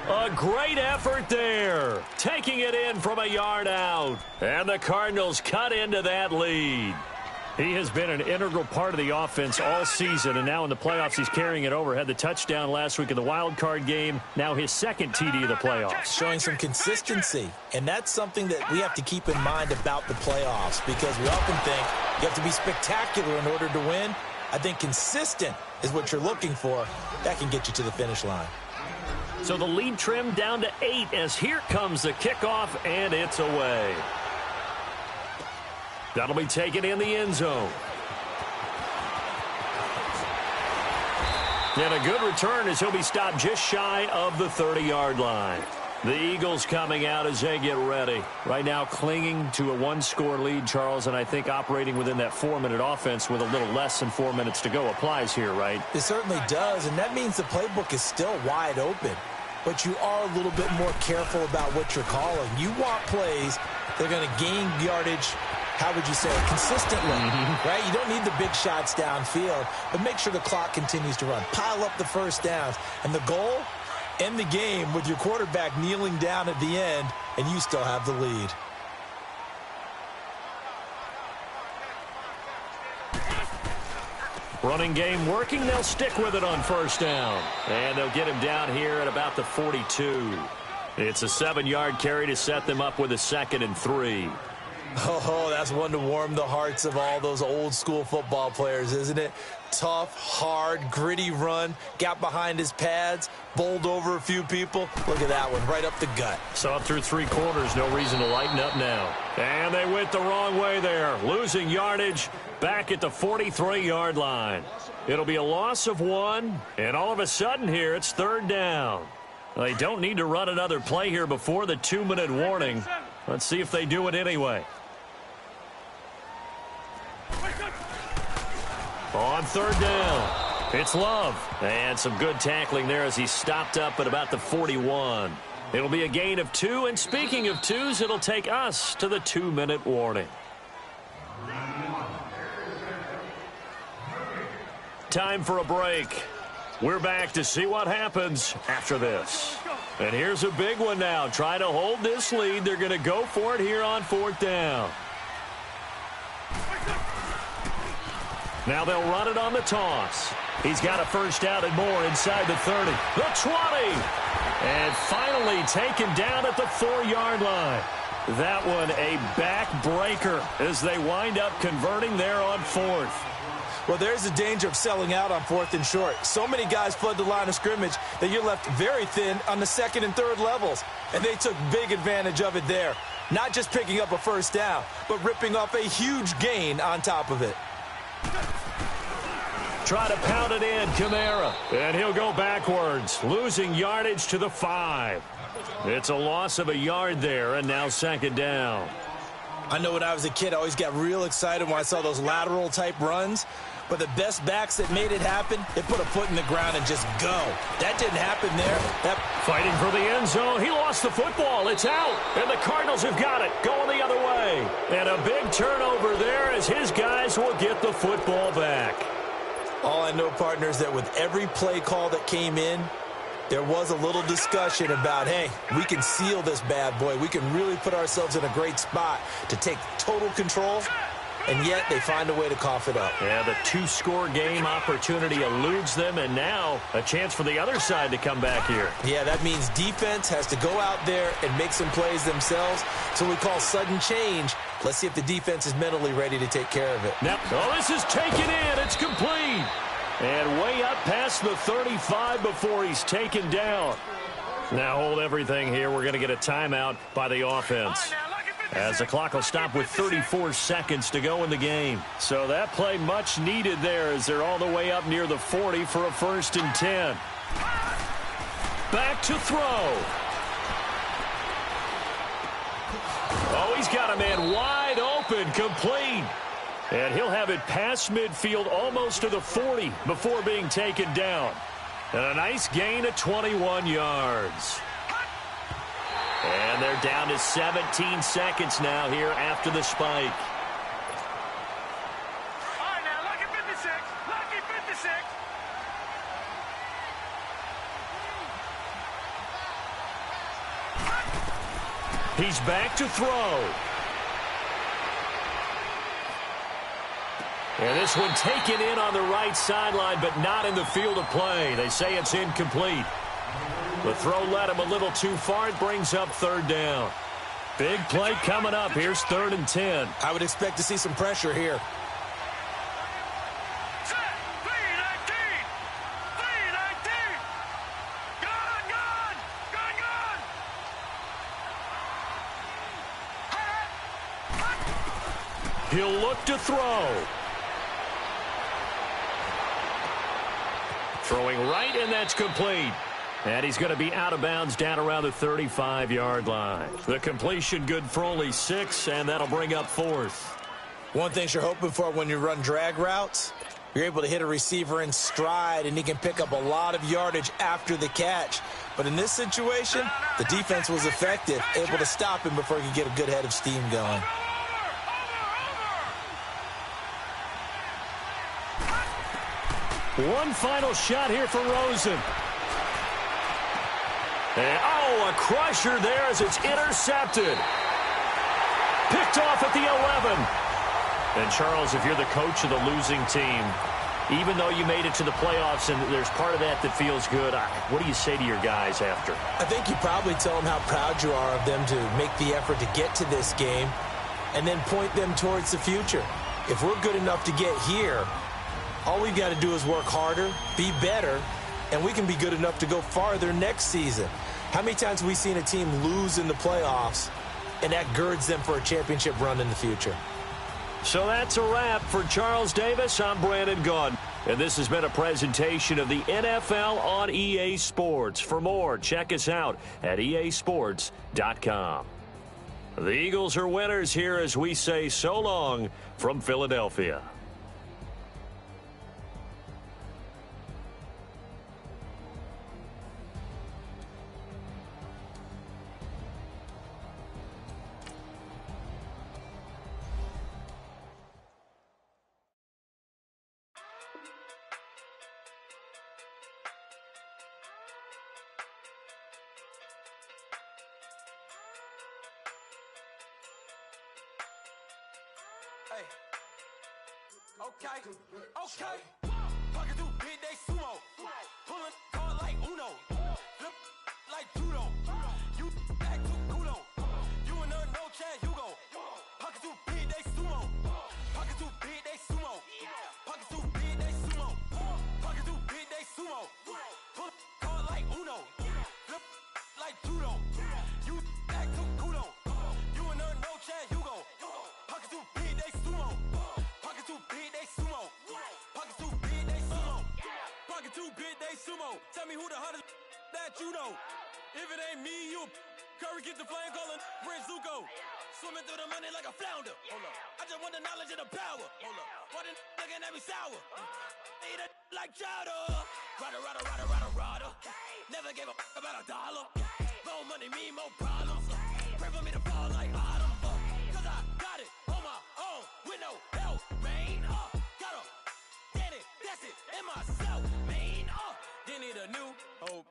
A great effort there. Taking it in from a yard out. And the Cardinals cut into that lead. He has been an integral part of the offense all season, and now in the playoffs he's carrying it over. Had the touchdown last week in the wild card game. Now his second TD of the playoffs.
Showing some consistency, and that's something that we have to keep in mind about the playoffs, because we often think you have to be spectacular in order to win. I think consistent is what you're looking for. That can get you to the finish line.
So the lead trimmed down to 8 as here comes the kickoff, and it's away. That'll be taken in the end zone. And a good return as he'll be stopped just shy of the 30-yard line. The Eagles coming out as they get ready. Right now clinging to a one-score lead, Charles, and I think operating within that 4-minute offense with a little less than 4 minutes to go applies here, right?
It certainly does, and that means the playbook is still wide open. But you are a little bit more careful about what you're calling. You want plays that are going to gain yardage, how would you say it, consistently, right? You don't need the big shots downfield, but make sure the clock continues to run. Pile up the first downs. And the goal, end the game with your quarterback kneeling down at the end, and you still have the lead.
Running game working. They'll stick with it on first down. And they'll get him down here at about the 42. It's a 7-yard carry to set them up with a 2nd and 3.
Oh, that's one to warm the hearts of all those old-school football players, isn't it? Tough, hard, gritty run, got behind his pads, bowled over a few people. Look at that one, right up the gut.
So up through 3 quarters, no reason to lighten up now. And they went the wrong way there, losing yardage back at the 43-yard line. It'll be a loss of 1, and all of a sudden here, it's 3rd down. They don't need to run another play here before the 2-minute warning. Let's see if they do it anyway. On 3rd down, it's Love. And some good tackling there as he stopped up at about the 41. It'll be a gain of 2, and speaking of 2s, it'll take us to the 2-minute warning. Time for a break. We're back to see what happens after this. And here's a big one now. Trying to hold this lead. They're going to go for it here on 4th down. Now they'll run it on the toss. He's got a first down and more inside the 30. The 20. And finally taken down at the 4-yard line. That one a backbreaker as they wind up converting there on 4th.
Well, there's the danger of selling out on 4th and short. So many guys flood the line of scrimmage that you're left very thin on the 2nd and 3rd levels. And they took big advantage of it there. Not just picking up a first down, but ripping off a huge gain on top of it.
Try to pound it in, Kamara. And he'll go backwards, losing yardage to the 5. It's a loss of a yard there, and now 2nd down.
I know when I was a kid, I always got real excited when I saw those lateral-type runs. But the best backs that made it happen, they put a foot in the ground and just go. That didn't happen there.
Fighting for the end zone. He lost the football. It's out. And the Cardinals have got it. Going the other way. And a big turnover there as his guys will get the football back.
All I know, partner, is that with every play call that came in, there was a little discussion about, hey, we can seal this bad boy. We can really put ourselves in a great spot to take total control. And yet they find a way to cough it up.
Yeah, the 2-score game opportunity eludes them, and now a chance for the other side to come back here.
Yeah, that means defense has to go out there and make some plays themselves. So we call sudden change. Let's see if the defense is mentally ready to take care of it.
Now, this is taken in. It's complete. And way up past the 35 before he's taken down. Now hold everything here. We're going to get a timeout by the offense, as the clock will stop with 34 seconds to go in the game. So that play much needed there as they're all the way up near the 40 for a 1st and 10. Back to throw. Oh, he's got a man wide open, complete. And he'll have it past midfield almost to the 40 before being taken down. And a nice gain of 21 yards. And they're down to 17 seconds now here after the spike.
All right, now, lucky 56. Lucky 56.
He's back to throw. And this one taken in on the right sideline, but not in the field of play. They say it's incomplete. The throw led him a little too far. It brings up third down. Big play coming up. Here's 3rd and 10.
I would expect to see some pressure here.
He'll look to throw. Throwing right, and that's complete. And he's going to be out of bounds down around the 35-yard line. The completion good for only 6, and that'll bring up 4th.
One thing you're hoping for when you run drag routes, you're able to hit a receiver in stride, and he can pick up a lot of yardage after the catch. But in this situation, the defense was effective, able to stop him before he could get a good head of steam going.
One final shot here for Rosen. And, oh, a crusher there as it's intercepted. Picked off at the 11. And, Charles, if you're the coach of the losing team, even though you made it to the playoffs and there's part of that that feels good, what do you say to your guys after?
I think you probably tell them how proud you are of them to make the effort to get to this game and then point them towards the future. If we're good enough to get here, all we've got to do is work harder, be better, and we can be good enough to go farther next season. How many times have we seen a team lose in the playoffs, and that girds them for a championship run in the future?
So that's a wrap for Charles Davis. I'm Brandon Gaudin. And this has been a presentation of the NFL on EA Sports. For more, check us out at easports.com. The Eagles are winners here as we say so long from Philadelphia.
Hey, okay, Pocket through big day sumo. Pulling card like Uno. Flip like judo. You act too kudo. You and her no chance, you go. Pocket through big day sumo. Pocket through big day sumo. Pocket through big day sumo. Pocket through big day sumo. Pull card like Uno. Flip like judo. You act too kudo. You and her no chance, you go. Pocket through big day sumo. Pocket too big, they sumo. Pocket too big, they sumo. Pocket too big, they sumo. Tell me who the hottest that you know. If it ain't me, you. Curry get the flame calling Prince Zuko. Swimming through the money like a flounder. Hold up. I just want the knowledge and the power. Hold up. Why the looking at me sour? Eat it like chowder. Rada. Never gave a about $1. More money, me, more problems. Pray for me to fall like autumn. Cause I got it on my own with no help, man. Got a get it, that's it, in myself, man. They need a new hope,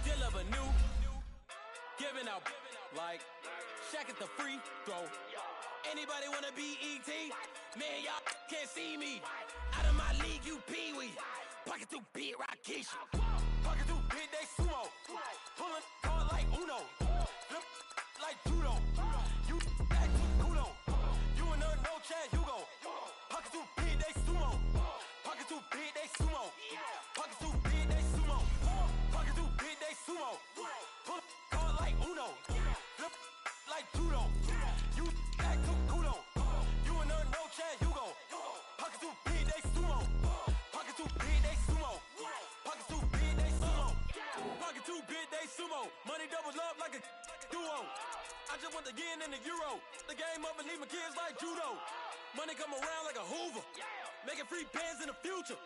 deal of a new, giving out like Shaq at the free throw. Anybody wanna be ET? Man, y'all can't see me. Out of my league, you pee-wee. Pocket too big, Rakeisha. Pocket too big, they sumo. Pulling card like Uno. Flip like judo. You act too kudo. You and her no chance, you go. Pocket too big, they sumo. Pocket too big, they sumo. Pocket too big, they sumo. Pocket too big, they sumo. Pull card like Uno. Flip like judo. You act too kudo. You and her no chance, you go. Pocket too big, they sumo. Pocket too big, they sumo. Pocket too big, they sumo. Pocket too big, they sumo. Money doubles up like a duo. I just want the yen and the euro. The game up and leave my kids like judo. Money come around like a Hoover. Making free bands in the future.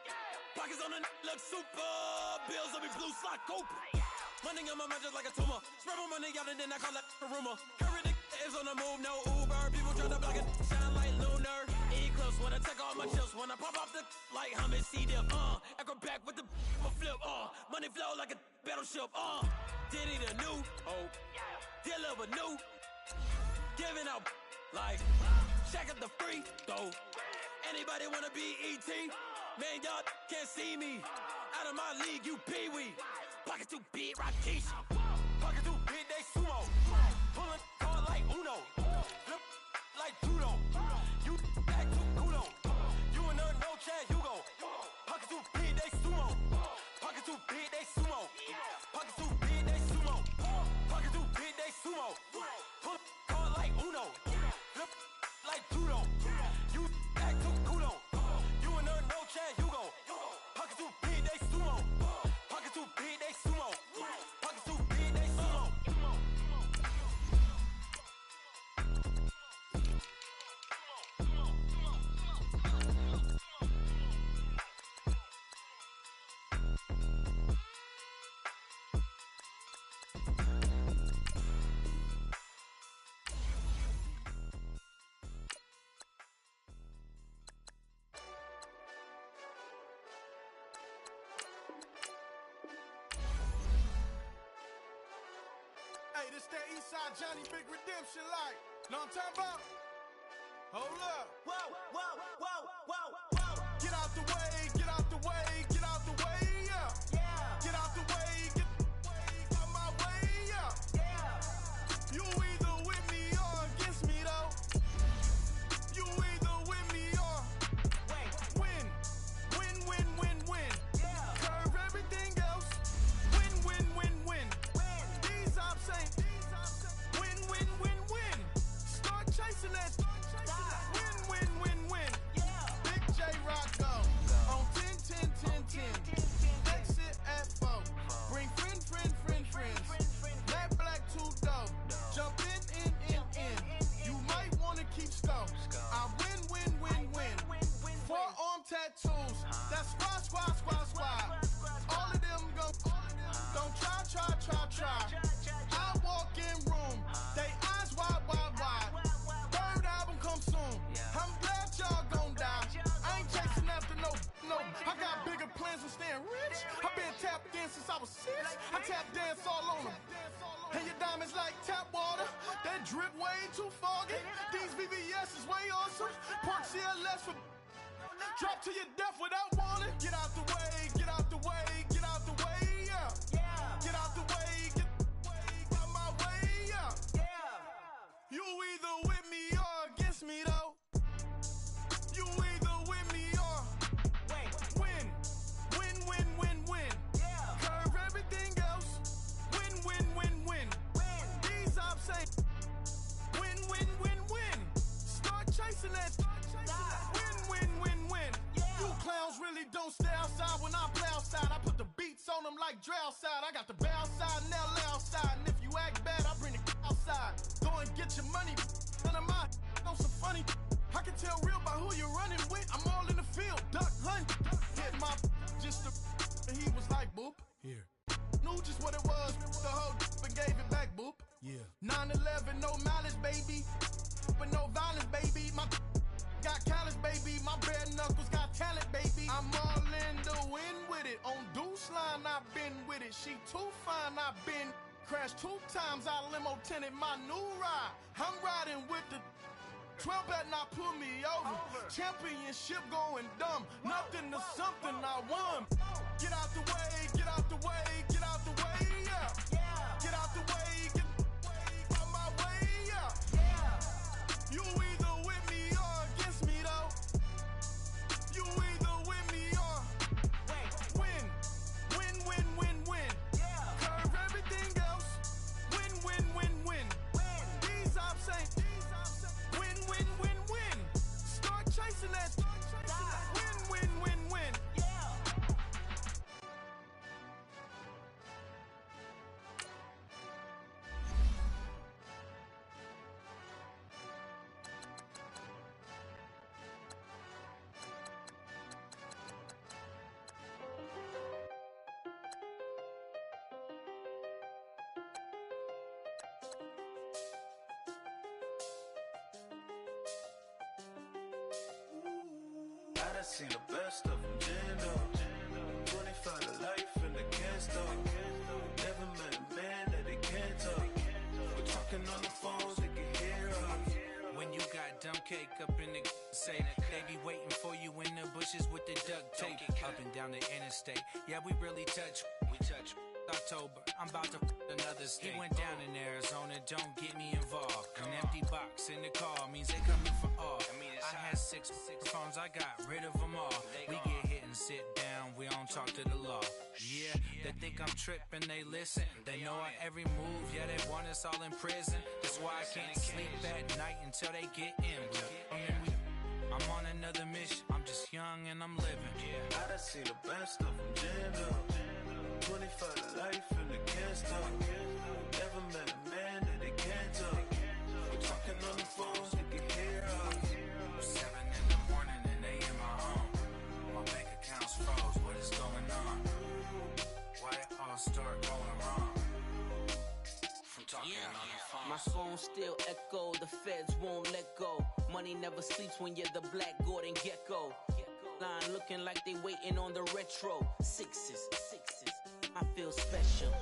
Pockets on the look super. Bills will be blue slot Cooper. Money on my mind just like a tumor. Spread my money out and then I call that a rumor. Curry the is on the move, no Uber. People try to block it, shine like lunar. Eclipse when I take all my chips. When I pop off the like Hummus C-Dip. Acrobat with the flip. Money flow like a battleship. Diddy the new hope. Deal of a new. Giving out like Shaq at the free throw. Anybody wanna be E.T.? Man, y'all can't see me. Out of my league, you pee-wee. Pocket too big, Rakishi. Pocket too big, they sumo. Pulling card like Uno. Flip like judo. You act too kudo. You in there, no chance, you go. Pocket too big, they sumo. Pocket too big, they sumo. Pocket too big, they sumo. Pocket too big, they sumo. Pull card like Uno. Flip like judo. You act too kudo. You in there, no chance, you go. Pocket too big, they sumo. Pocket too big, they sumo. Pocket too big, they sumo.
Hey, this that Eastside Johnny Big Redemption like. Know what I'm talking about? Hold up.
Whoa, whoa, whoa, whoa, whoa.
Get out the way, get out the way, get out the way, yeah.
Yeah,
Get out the way, get out my way, yeah.
yeah.
You either with me or against me, though. You either with me or
Wait,
win. Win, win, win, win.
yeah.
Curve everything else. Win, win, win, win.
Win.
These ops ain't. Win, win, win, win. Start chasing that. Win, win, win, win.
Yeah.
Big J Rock go. On 10, 10, 10, 10. Exit at 4. Bring friends. Black, black, two dope. Jump in. You might wanna keep score. I win. Forearm tattoos. That's squad. All of them go. Don't try. I walk in room. They eyes wide. Third album come soon. I'm glad y'all gon' die. I ain't chasing after no. I got bigger plans than staying rich. I been tapped in since I was 6. I tap dance all on them. And your diamonds like tap water. That drip way too foggy. These VVS is way awesome. Park CLS for drop to your death without warning. Get out the way, get out the way, yeah.
Yeah,
Get out the way, get out my way, yeah.
yeah.
You either with me or against me, though. You either with me or
Wait,
win. Win.
yeah.
Curve everything else. Win. These ops ain't. Win. Start chasing that. Win.
Yeah.
You clowns really don't stay outside when I play outside. I put the beats on them like drow side. I got the bow side and they'll lay outside. And if you act bad, I bring the outside. Go and get your money. None of my on some funny. I can tell real by who you're running with. I'm all in the field. Duck hunt. Hit my just the. And he was like, boop. Here. Knew just what it was. The whole and gave it back, boop. Yeah. 9/11, no malice, baby. But no violence, baby. My got callous, baby. My bare knuckles got talent, baby. I'm all in the wind with it. On Deuce line, I've been with it. She too fine, I've been crashed 2 times. I limo tinted my new ride. I'm riding with the 12 better not pull me over. Championship going dumb. Nothing to something I won. Get out the way, get out the way, yeah.
Yeah,
Get out the way, get out my way, yeah.
yeah.
You either with me or against me, though. You either with me or
Wait,
win.
yeah.
Curve everything else. Win. These ops ain't. Win. Start chasing that. Win.
Yeah.
I done seen the best of them, Jando. 25 to life in the can't stop. Never met a man that they can't talk. We're talking on the phones, they can hear us.
When you got dumb cake up in the say. They be waiting for you in the bushes with the duct tape. Up and down the interstate. Yeah, we really touch. We touch. October, I'm about to another state. He went down in Arizona, don't get me involved. An empty box in the car means they coming for all. I had six phones, I got rid of them all. We get hit and sit down, we don't talk to the law. Yeah, they think I'm tripping, they listen. They know our every move, yeah, they want us all in prison. That's why I can't sleep at night until they get in. I'm on another mission, I'm just young and I'm living.
I done seen the best of them jammed up. 25 to life and they can't stop. Never met a man that they can't talk. We're talking on the phones, they can hear us.
7 in the morning and they in my home. My bank account's froze, what is going on? Why it all start going wrong? From talking on the phone.
My phone still echo, the feds won't let go. Money never sleeps when you're the Black Gordon Gecko. Line looking like they waiting on the retro. Sixes, I feel special.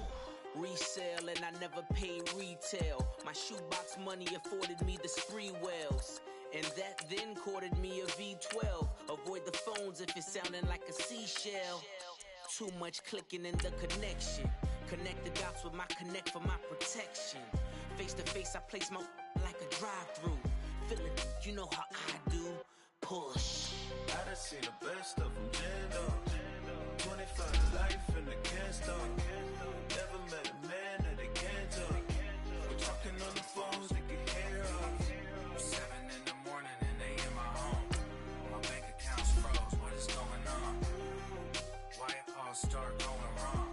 Resale and I never paid retail. My shoebox money afforded me the spree wells. And that then courted me a V12. Avoid the phones if it's sounding like a seashell. Too much clicking in the connection. Connect the dots with my connect for my protection. Face to face, I place my like a drive-through. Feel it, you know how I do. Push.
I done seen the best of them jammed up. 25 to life and they can't stop. Never met a man that they can't talk. We're talking on the phones, they can hear us.
7 in the morning and they in my home. My bank account's froze, what is going on? Why it all start going wrong?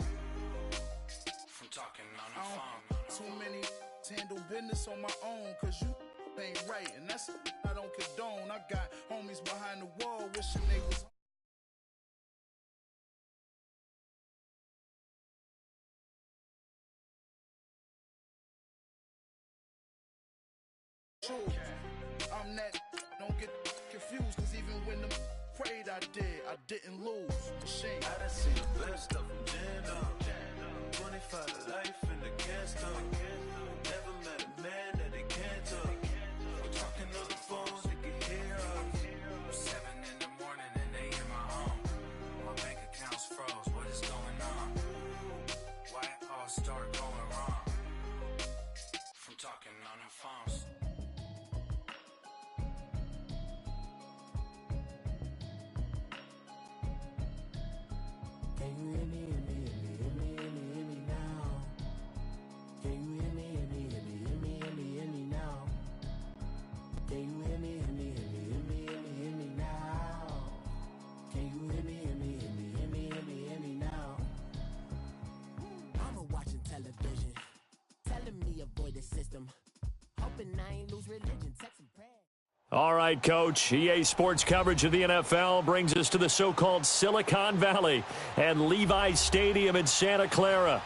From talking on the phone.
Too many handle business on my own, cause you ain't right, and that's I don't condone. I got homies behind the wall wishing they was true. I'm that, don't get confused, cause even when the prayed I didn't lose. Machine.
I done seen the best of them jammed up. 25 to life and they can't stop. Never met a man that they can't talk. We're talking on the phones, they can hear us.
7 in the morning and they in my home. My bank account's froze, what is going on? Why it all start going wrong? From talking on the phones.
Can you hear me, hear me, hear me, hear me, hear me, hear me now? Can you hear me, hear me, hear me, hear me, hear me, hear me now? Can you hear me, hear me, hear me, hear me, hear me, hear me now? Can you hear me, hear me, hear me, hear me, hear me, hear me now? Mama watching television, telling me avoid the system, hoping I ain't lose religion, texting prayer.
All right, Coach. EA Sports coverage of the NFL brings us to the so-called Silicon Valley and Levi's Stadium in Santa Clara.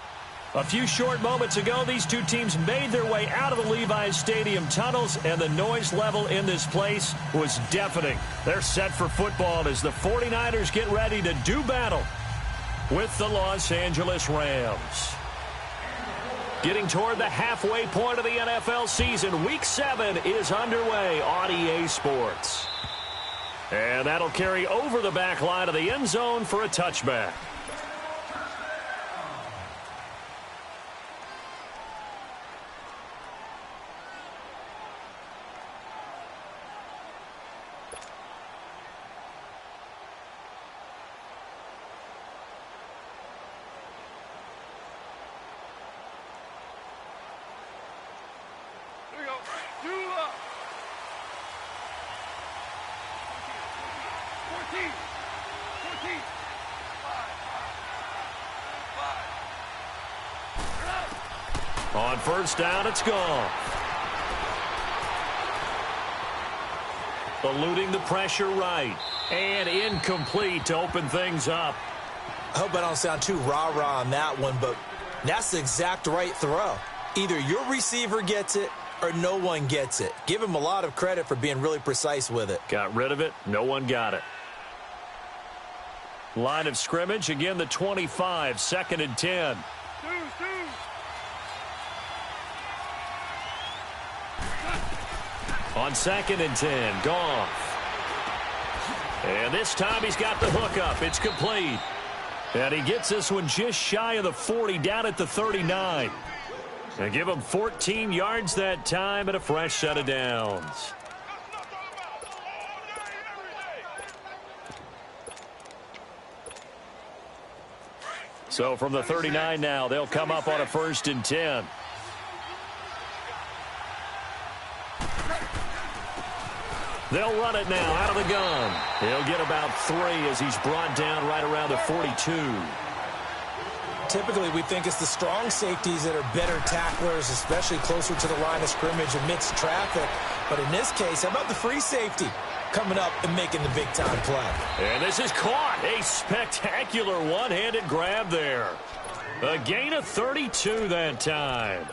A few short moments ago, these two teams made their way out of the Levi's Stadium tunnels, and the noise level in this place was deafening. They're set for football as the 49ers get ready to do battle with the Los Angeles Rams. Getting toward the halfway point of the NFL season, Week 7 is underway on EA Sports. And that'll carry over the back line of the end zone for a touchback. On first down, it's gone. Eluding the pressure right. And incomplete to open things up.
I hope I don't sound too rah-rah on that one, but that's the exact right throw. Either your receiver gets it or no one gets it. Give him a lot of credit for being really precise with it.
Got rid of it. No one got it. Line of scrimmage, again the 25, 2nd and 10. On 2nd and 10, Goff. And this time he's got the hook up. It's complete. And he gets this one just shy of the 40, down at the 39. And give him 14 yards that time and a fresh set of downs. So from the 39 now, they'll come up on a 1st and 10. They'll run it now out of the gun. He'll get about 3 as he's brought down right around the 42.
Typically, we think it's the strong safeties that are better tacklers, especially closer to the line of scrimmage amidst traffic. But in this case, how about the free safety coming up and making the big-time play?
And this is caught. A spectacular one-handed grab there. A gain of 32 that time.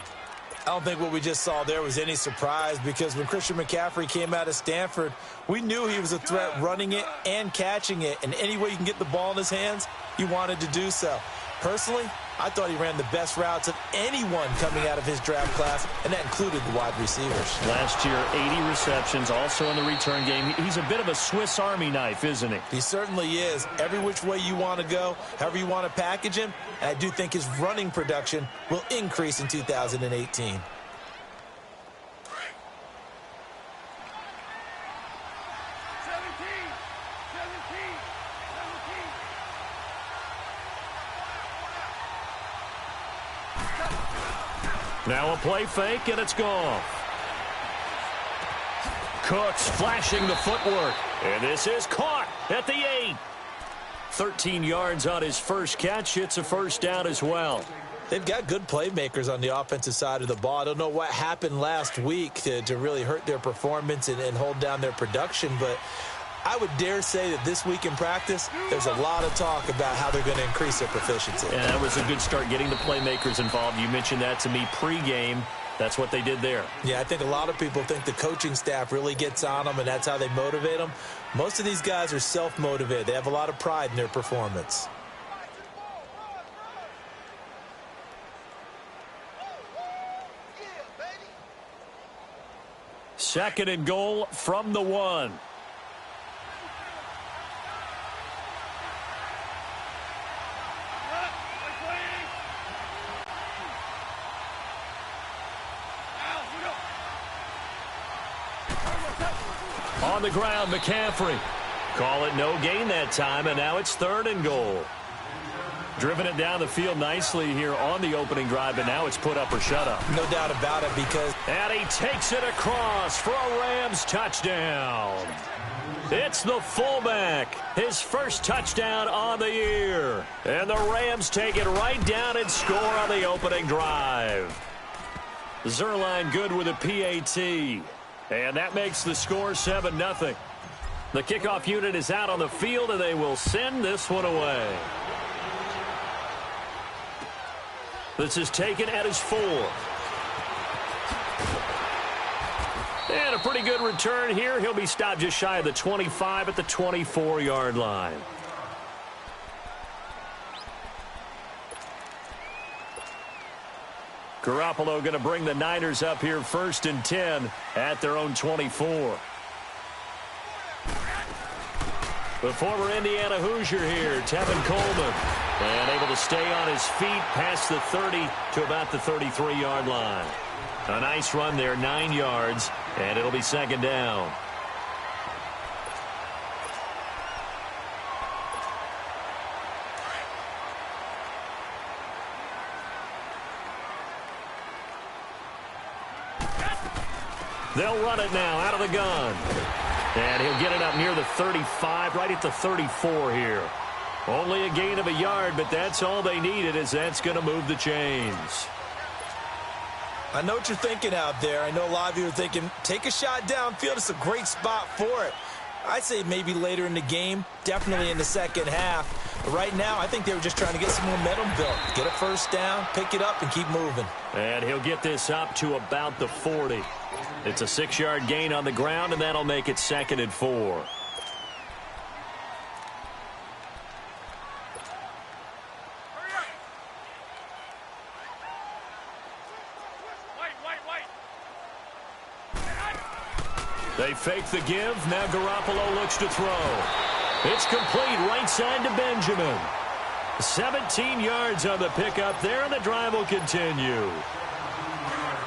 I don't think what we just saw there was any surprise, because when Christian McCaffrey came out of Stanford, we knew he was a threat running it and catching it. And any way you can get the ball in his hands, he wanted to do so. Personally, I thought he ran the best routes of anyone coming out of his draft class, and that included the wide receivers.
Last year, 80 receptions, also in the return game. He's a bit of a Swiss Army knife, isn't he?
He certainly is. Every which way you want to go, however you want to package him, and I do think his running production will increase in 2018.
Now a play fake, and it's gone. Cooks flashing the footwork. And this is caught at the 8. 13 yards on his first catch. It's a first down as well.
They've got good playmakers on the offensive side of the ball. I don't know what happened last week to really hurt their performance and hold down their production, but I would dare say that this week in practice, there's a lot of talk about how they're going to increase their proficiency.
And that was a good start, getting the playmakers involved. You mentioned that to me pregame. That's what they did there.
Yeah, I think a lot of people think the coaching staff really gets on them, and that's how they motivate them. Most of these guys are self-motivated. They have a lot of pride in their performance.
Second and goal from the 1. On the ground, McCaffrey. Call it no gain that time, and now it's 3rd and goal. Driven it down the field nicely here on the opening drive, but now it's put up or shut up.
No doubt about it, because...
And he takes it across for a Rams touchdown. It's the fullback. His first touchdown on the year. And the Rams take it right down and score on the opening drive. Zerline good with a PAT. And that makes the score 7-0. The kickoff unit is out on the field, and they will send this one away. This is taken at his 4. And a pretty good return here. He'll be stopped just shy of the 25 at the 24-yard line. Garoppolo going to bring the Niners up here 1st and 10 at their own 24. The former Indiana Hoosier here, Tevin Coleman, and able to stay on his feet past the 30 to about the 33-yard line. A nice run there, 9 yards, and it'll be 2nd down. They'll run it now out of the gun. And he'll get it up near the 35, right at the 34 here. Only a gain of a yard, but that's all they needed, as that's going to move the chains.
I know what you're thinking out there. I know a lot of you are thinking, take a shot downfield. It's a great spot for it. I'd say maybe later in the game, definitely in the second half. But right now, I think they were just trying to get some momentum built. Get a first down, pick it up, and keep moving.
And he'll get this up to about the 40. It's a 6-yard gain on the ground, and that'll make it 2nd and 4. They fake the give. Now Garoppolo looks to throw. It's complete right side to Benjamin. 17 yards on the pickup there, and the drive will continue.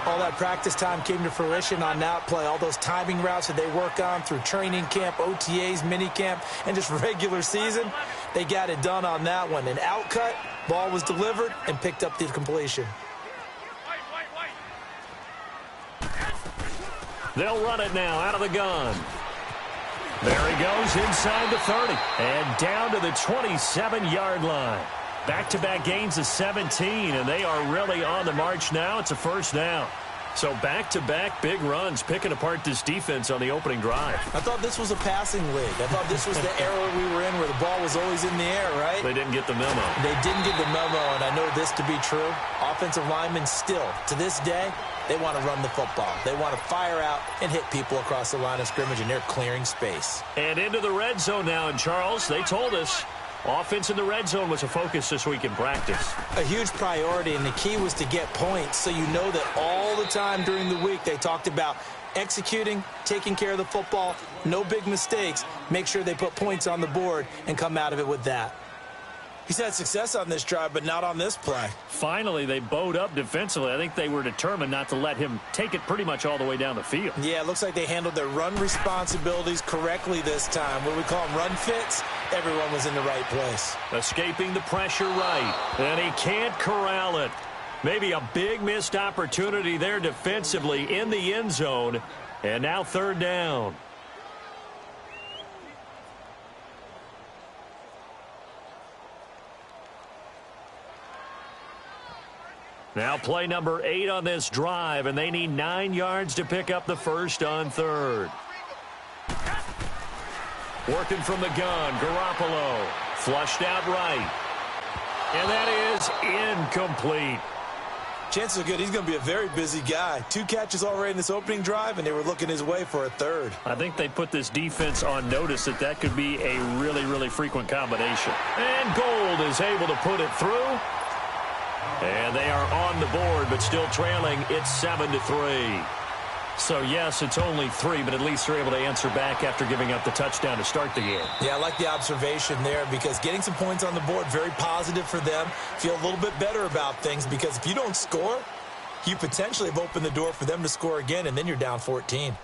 All that practice time came to fruition on that play. All those timing routes that they work on through training camp, OTAs, minicamp, and just regular season, they got it done on that one. An outcut, ball was delivered, and picked up the completion.
They'll run it now out of the gun. There he goes inside the 30 and down to the 27-yard line. Back-to-back gains of 17, and they are really on the march now. It's a first down. So back-to-back big runs, picking apart this defense on the opening drive.
I thought this was a passing league. I thought this was the era we were in where the ball was always in the air, right?
They didn't get the memo.
They didn't get the memo, and I know this to be true. Offensive linemen still, to this day, they want to run the football. They want to fire out and hit people across the line of scrimmage, and they're clearing space.
And into the red zone now, and Charles, they told us offense in the red zone was a focus this week in practice.
A huge priority, and the key was to get points. So you know that all the time during the week they talked about executing, taking care of the football, no big mistakes, make sure they put points on the board and come out of it with that. He's had success on this drive, but not on this play.
Finally, they bowed up defensively. I think they were determined not to let him take it pretty much all the way down the field.
Yeah, it looks like they handled their run responsibilities correctly this time. What we call them run fits, everyone was in the right place.
Escaping the pressure right, and he can't corral it. Maybe a big missed opportunity there defensively in the end zone, and now third down. Now play number 8 on this drive, and they need 9 yards to pick up the first on third. Working from the gun, Garoppolo. Flushed out right. And that is incomplete.
Chances are good he's going to be a very busy guy. 2 catches already in this opening drive, and they were looking his way for a third.
I think they put this defense on notice that that could be a really, really frequent combination. And Gold is able to put it through. And they are on the board, but still trailing. It's 7-3. So, yes, it's only 3, but at least they're able to answer back after giving up the touchdown to start the game.
Yeah, I like the observation there because getting some points on the board, very positive for them. Feel a little bit better about things because if you don't score, you potentially have opened the door for them to score again, and then you're down 14.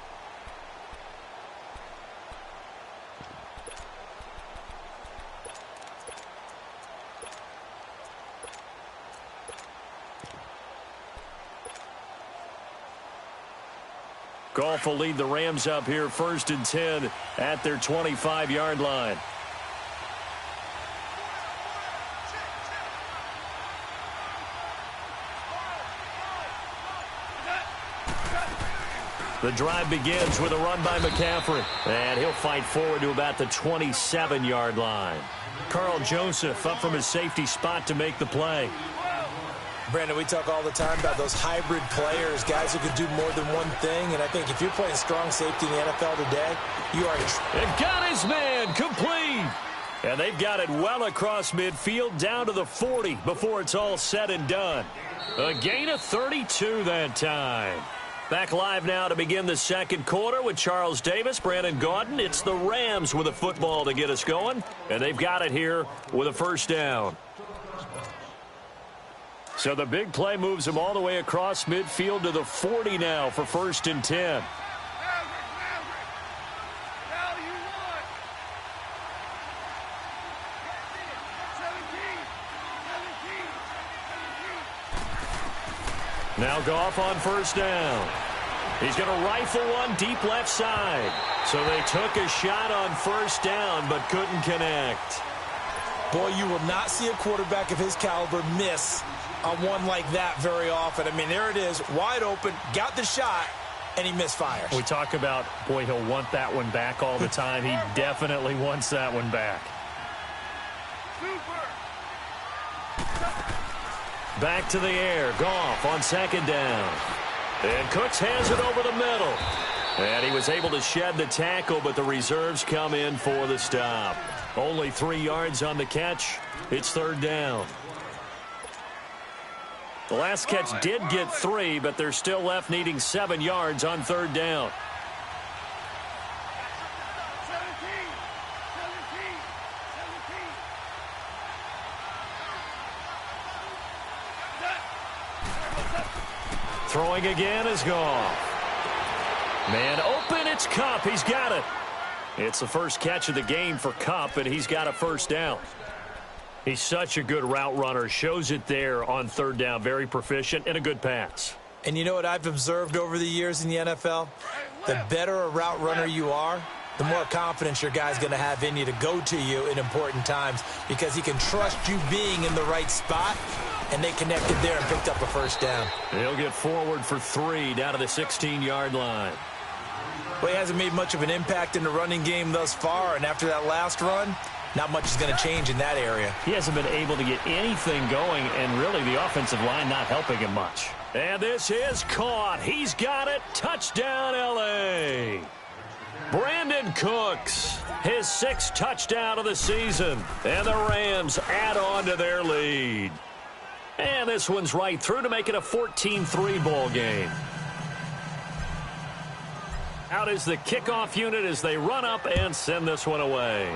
Goff will lead the Rams up here 1st and 10 at their 25-yard line. The drive begins with a run by McCaffrey, and he'll fight forward to about the 27-yard line. Carl Joseph up from his safety spot to make the play.
Brandon, we talk all the time about those hybrid players, guys who can do more than one thing, and I think if you're playing strong safety in the NFL today, you are...
And got his man complete! And they've got it well across midfield down to the 40 before it's all said and done. A gain of 32 that time. Back live now to begin the second quarter with Charles Davis, Brandon Gaudin. It's the Rams with a football to get us going, and they've got it here with a first down. So the big play moves them all the way across midfield to the 40 now for 1st and 10. Now Goff on first down. He's going to rifle one deep left side. So they took a shot on first down but couldn't connect.
Boy, you will not see a quarterback of his caliber miss on one like that very often. I mean, there it is, wide open, got the shot, and he misfires.
We talk about, boy, he'll want that one back all the time. He definitely wants that one back. Back to the air. Goff on second down. And Cooks has it over the middle. And he was able to shed the tackle, but the reserves come in for the stop. Only 3 yards on the catch. It's third down. The last catch did get 3, but they're still left needing 7 yards on third down. Throwing again is Goff. Man open, it's Kupp. He's got it. It's the first catch of the game for Kupp, and he's got a first down. He's such a good route runner. Shows it there on third down. Very proficient and a good pass.
And you know what I've observed over the years in the NFL? The better a route runner you are, the more confidence your guy's going to have in you to go to you in important times because he can trust you being in the right spot, and they connected there and picked up a first down.
He'll get forward for 3 down to the 16-yard line.
Well, he hasn't made much of an impact in the running game thus far, and after that last run, not much is going to change in that area.
He hasn't been able to get anything going, and really the offensive line not helping him much. And this is caught. He's got it. Touchdown, L.A. Brandon Cooks, his 6th touchdown of the season. And the Rams add on to their lead. And this one's right through to make it a 14-3 ball game. Out is the kickoff unit as they run up and send this one away.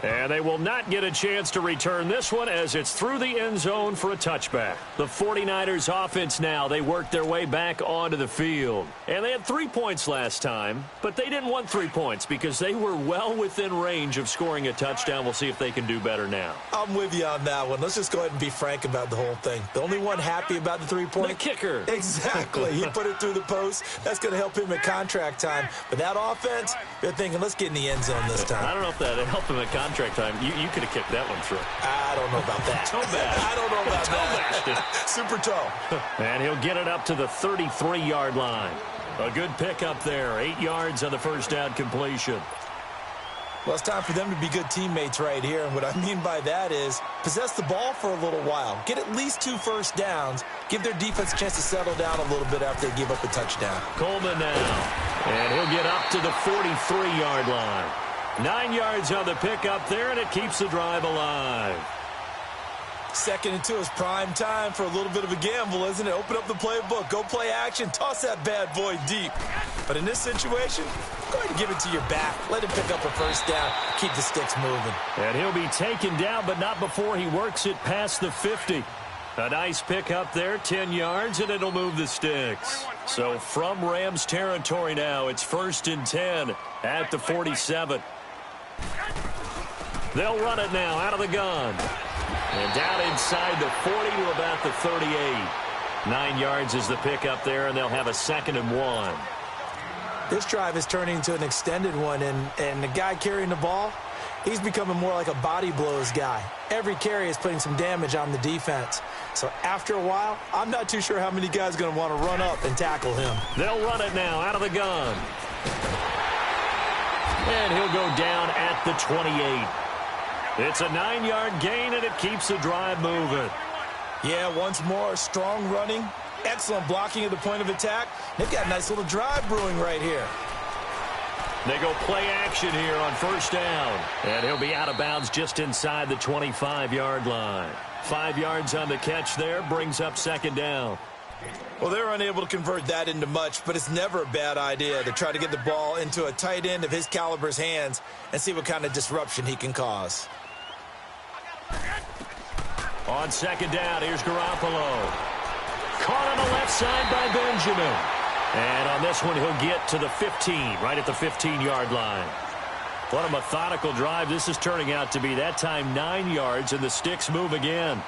And they will not get a chance to return this one as it's through the end zone for a touchback. The 49ers offense now, they worked their way back onto the field. And they had 3 points last time, but they didn't want 3 points because they were well within range of scoring a touchdown. We'll see if they can do better now.
I'm with you on that one. Let's just go ahead and be frank about the whole thing. The only one happy about the 3-point?
The kicker.
Exactly. He put it through the post. That's going to help him at contract time. But that offense, they're thinking, let's get in the end zone this time.
I don't know if that helped him at contract time. You could have kicked that one through.
I don't know about that.
Toe bash.
I don't know about that. Super toe.
And he'll get it up to the 33-yard line. A good pickup there. 8 yards on the first down completion.
Well, it's time for them to be good teammates right here. And what I mean by that is possess the ball for a little while. Get at least 2 first downs. Give their defense a chance to settle down a little bit after they give up a touchdown.
Coleman now. And he'll get up to the 43-yard line. 9 yards on the pickup there, and it keeps the drive alive.
2nd and 2 is prime time for a little bit of a gamble, isn't it? Open up the playbook, go play action, toss that bad boy deep. But in this situation, go ahead and give it to your back. Let him pick up a first down, keep the sticks moving.
And he'll be taken down, but not before he works it past the 50. A nice pickup there, 10 yards, and it'll move the sticks. So from Rams territory now, it's 1st and 10 at the 47. They'll run it now out of the gun. And down inside the 40 to about the 38. 9 yards is the pickup there, and they'll have a 2nd and 1.
This drive is turning into an extended one, and the guy carrying the ball, he's becoming more like a body blows guy. Every carry is putting some damage on the defense. So after a while, I'm not too sure how many guys are going to want to run up and tackle him.
They'll run it now out of the gun. And he'll go down at the 28. It's a 9-yard gain, and it keeps the drive moving.
Yeah, once more, strong running, excellent blocking at the point of attack. They've got a nice little drive brewing right here.
They go play action here on 1st down. And he'll be out of bounds just inside the 25-yard line. 5 yards on the catch there, brings up 2nd down.
Well, they're unable to convert that into much, but it's never a bad idea to try to get the ball into a tight end of his caliber's hands and see what kind of disruption he can cause.
On 2nd down, here's Garoppolo. Caught on the left side by Benjamin. And on this one, he'll get to the 15, right at the 15-yard line. What a methodical drive this is turning out to be. That time 9 yards, and the sticks move again.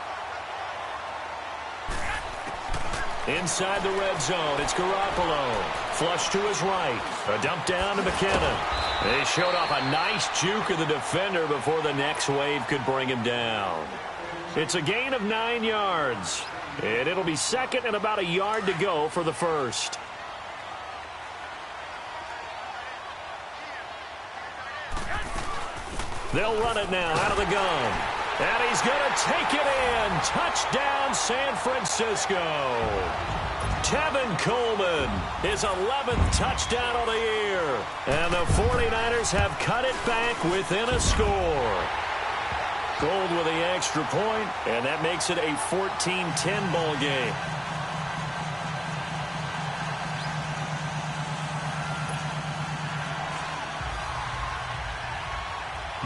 Inside the red zone, it's Garoppolo. Flush to his right. A dump down to McKinnon. They showed off a nice juke of the defender before the next wave could bring him down. It's a gain of 9 yards. And it'll be 2nd and about a yard to go for the 1st. They'll run it now out of the gun. And he's going to take it in. Touchdown, San Francisco. Tevin Coleman, his 11th touchdown of the year. And the 49ers have cut it back within a score. Gold with the extra point, and that makes it a 14-10 ball game.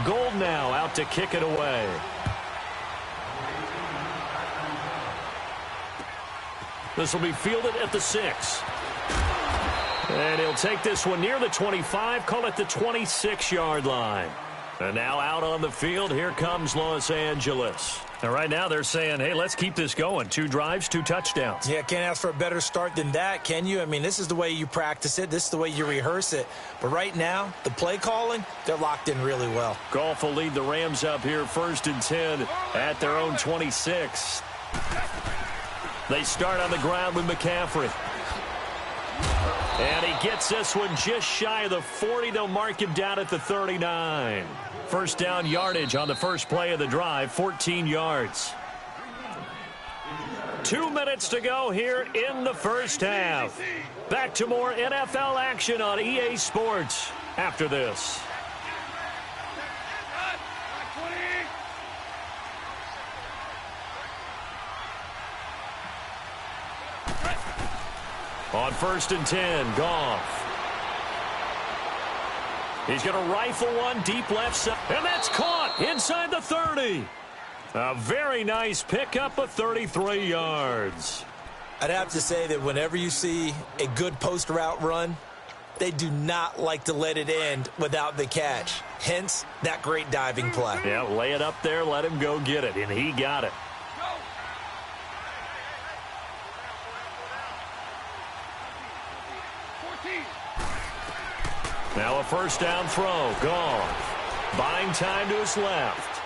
Gold now out to kick it away. This will be fielded at the 6. And he'll take this one near the 25, call it the 26-yard line. And now out on the field, here comes Los Angeles. And right now they're saying, hey, let's keep this going. 2 drives, 2 touchdowns.
Yeah, can't ask for a better start than that, can you? I mean, this is the way you practice it. This is the way you rehearse it. But right now, the play calling, they're locked in really well.
Goff will lead the Rams up here 1st and 10 at their own 26. They start on the ground with McCaffrey. And he gets this one just shy of the 40. They'll mark him down at the 39. First down yardage on the first play of the drive, 14 yards. 2 minutes to go here in the first half. Back to more NFL action on EA Sports after this. On 1st and 10, Goff. He's going to rifle one deep left side. And that's caught inside the 30. A very nice pickup of 33 yards.
I'd have to say that whenever you see a good post route run, they do not like to let it end without the catch. Hence, that great diving play.
Yeah, lay it up there, let him go get it, and he got it. Now a first down throw. Goff buying time to his left.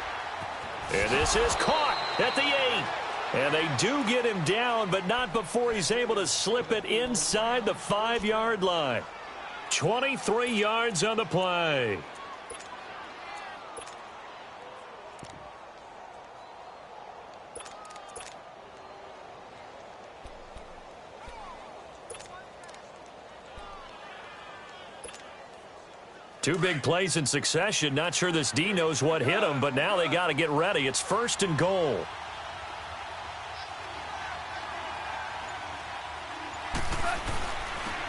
And this is caught at the 8. And they do get him down, but not before he's able to slip it inside the 5-yard line. 23 yards on the play. Two big plays in succession. Not sure this D knows what hit him, but now they got to get ready. It's 1st and goal.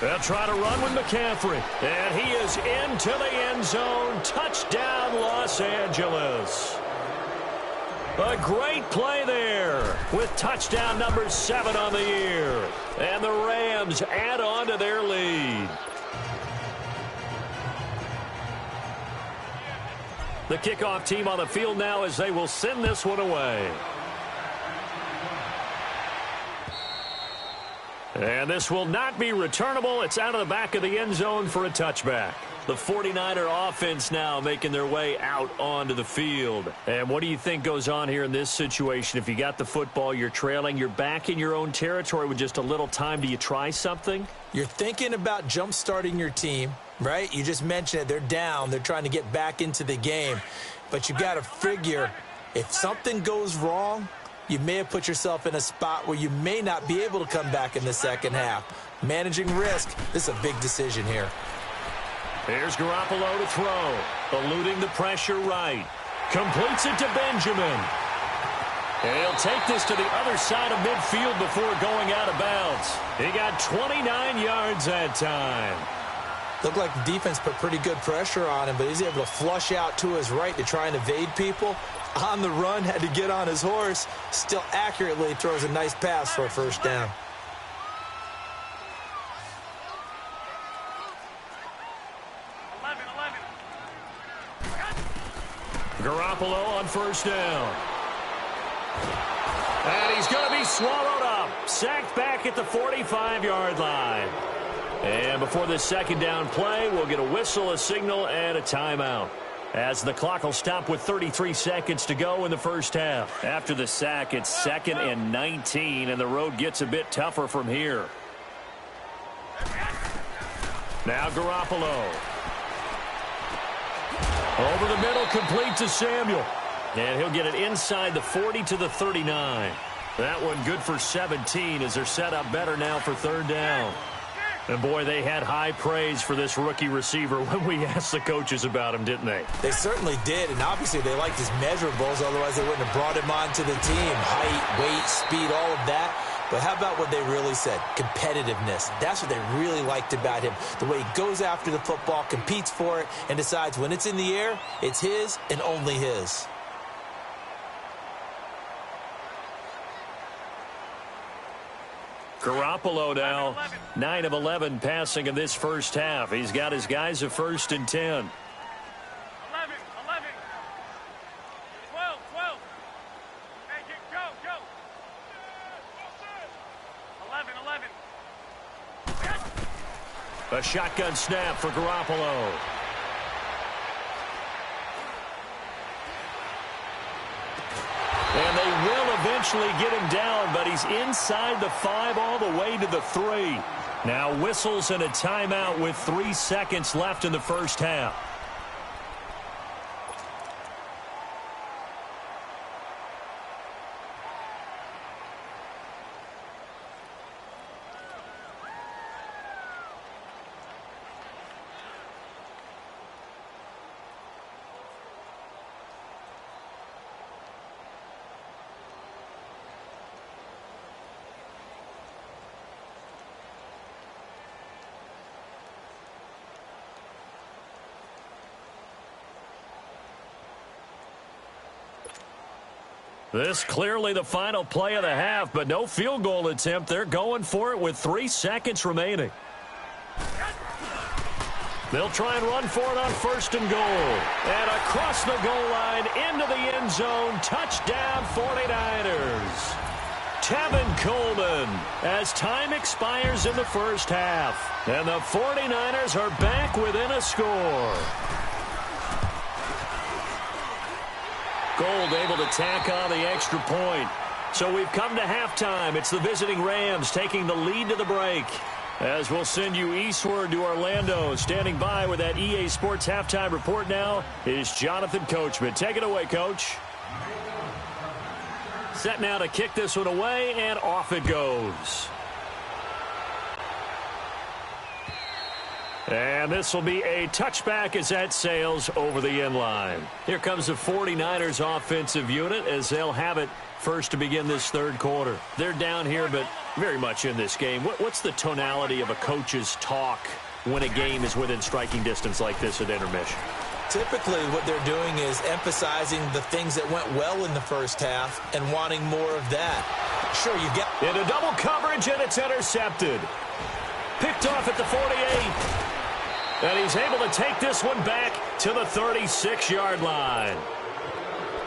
They'll try to run with McCaffrey. And he is into the end zone. Touchdown, Los Angeles. A great play there with touchdown number 7 on the year. And the Rams add on to their lead. The kickoff team on the field now as they will send this one away. And this will not be returnable. It's out of the back of the end zone for a touchback. The 49er offense now making their way out onto the field. And what do you think goes on here in this situation? If you got the football, you're trailing, you're back in your own territory with just a little time. Do you try something?
You're thinking about jump-starting your team, right? You just mentioned it. They're down. They're trying to get back into the game. But you got to figure if something goes wrong, you may have put yourself in a spot where you may not be able to come back in the second half. Managing risk, this is a big decision here.
Here's Garoppolo to throw. Eluding the pressure right. Completes it to Benjamin. And he'll take this to the other side of midfield before going out of bounds. He got 29 yards that time.
Looked like the defense put pretty good pressure on him, but he's able to flush out to his right to try and evade people. On the run, had to get on his horse. Still accurately throws a nice pass for a first down.
Garoppolo on first down. And he's going to be swallowed up. Sacked back at the 45-yard line. And before this second down play, we'll get a whistle, a signal, and a timeout. As the clock will stop with 33 seconds to go in the first half. After the sack, it's 2nd and 19, and the road gets a bit tougher from here. Now Garoppolo. Over the middle, complete to Samuel. And he'll get it inside the 40 to the 39. That one good for 17 as they're set up better now for third down. And, boy, they had high praise for this rookie receiver when we asked the coaches about him, didn't they?
They certainly did, and obviously they liked his measurables, otherwise they wouldn't have brought him onto the team. Height, weight, speed, all of that. But how about what they really said? Competitiveness. That's what they really liked about him. The way he goes after the football, competes for it, and decides when it's in the air, it's his and only his.
Garoppolo now 9 of 11 passing in this first half. He's got his guys a 1st and 10.
11, 12. Hey, go. 11.
A shotgun snap for Garoppolo. And they will eventually get him down, but he's inside the 5 all the way to the 3. Now whistles and a timeout with 3 seconds left in the first half. This clearly the final play of the half, but no field goal attempt. They're going for it with 3 seconds remaining. They'll try and run for it on 1st and goal. And across the goal line into the end zone. Touchdown 49ers. Tevin Coleman as time expires in the first half. And the 49ers are back within a score. Gold able to tack on the extra point. So we've come to halftime. It's the visiting Rams taking the lead to the break. As we'll send you eastward to Orlando. Standing by with that EA Sports halftime report now is Jonathan Coachman. Take it away, Coach. Set now to kick this one away, and off it goes. And this will be a touchback as that sails over the end line. Here comes the 49ers offensive unit as they'll have it first to begin this third quarter. They're down here, but very much in this game. What's the tonality of a coach's talk when a game is within striking distance like this at intermission?
Typically, what they're doing is emphasizing the things that went well in the first half and wanting more of that. Sure, you get...
Into double coverage, and it's intercepted. Picked off at the 48. And he's able to take this one back to the 36-yard line.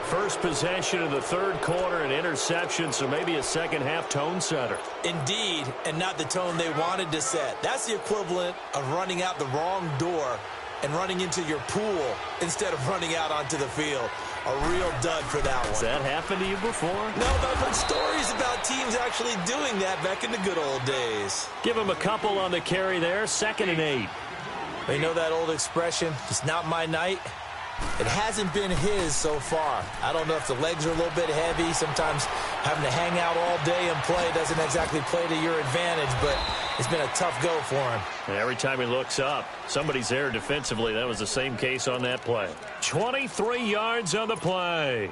First possession of the third quarter, an interception, so maybe a second-half tone setter.
Indeed, and not the tone they wanted to set. That's the equivalent of running out the wrong door and running into your pool instead of running out onto the field. A real dud for that one.
Has that happened to you before?
No, but I've heard stories about teams actually doing that back in the good old days.
Give him a couple on the carry there, 2nd and 8.
They know that old expression, it's not my night. It hasn't been his so far. I don't know if the legs are a little bit heavy. Sometimes having to hang out all day and play doesn't exactly play to your advantage, but it's been a tough go for him.
And every time he looks up, somebody's there defensively. That was the same case on that play. 23 yards on the play.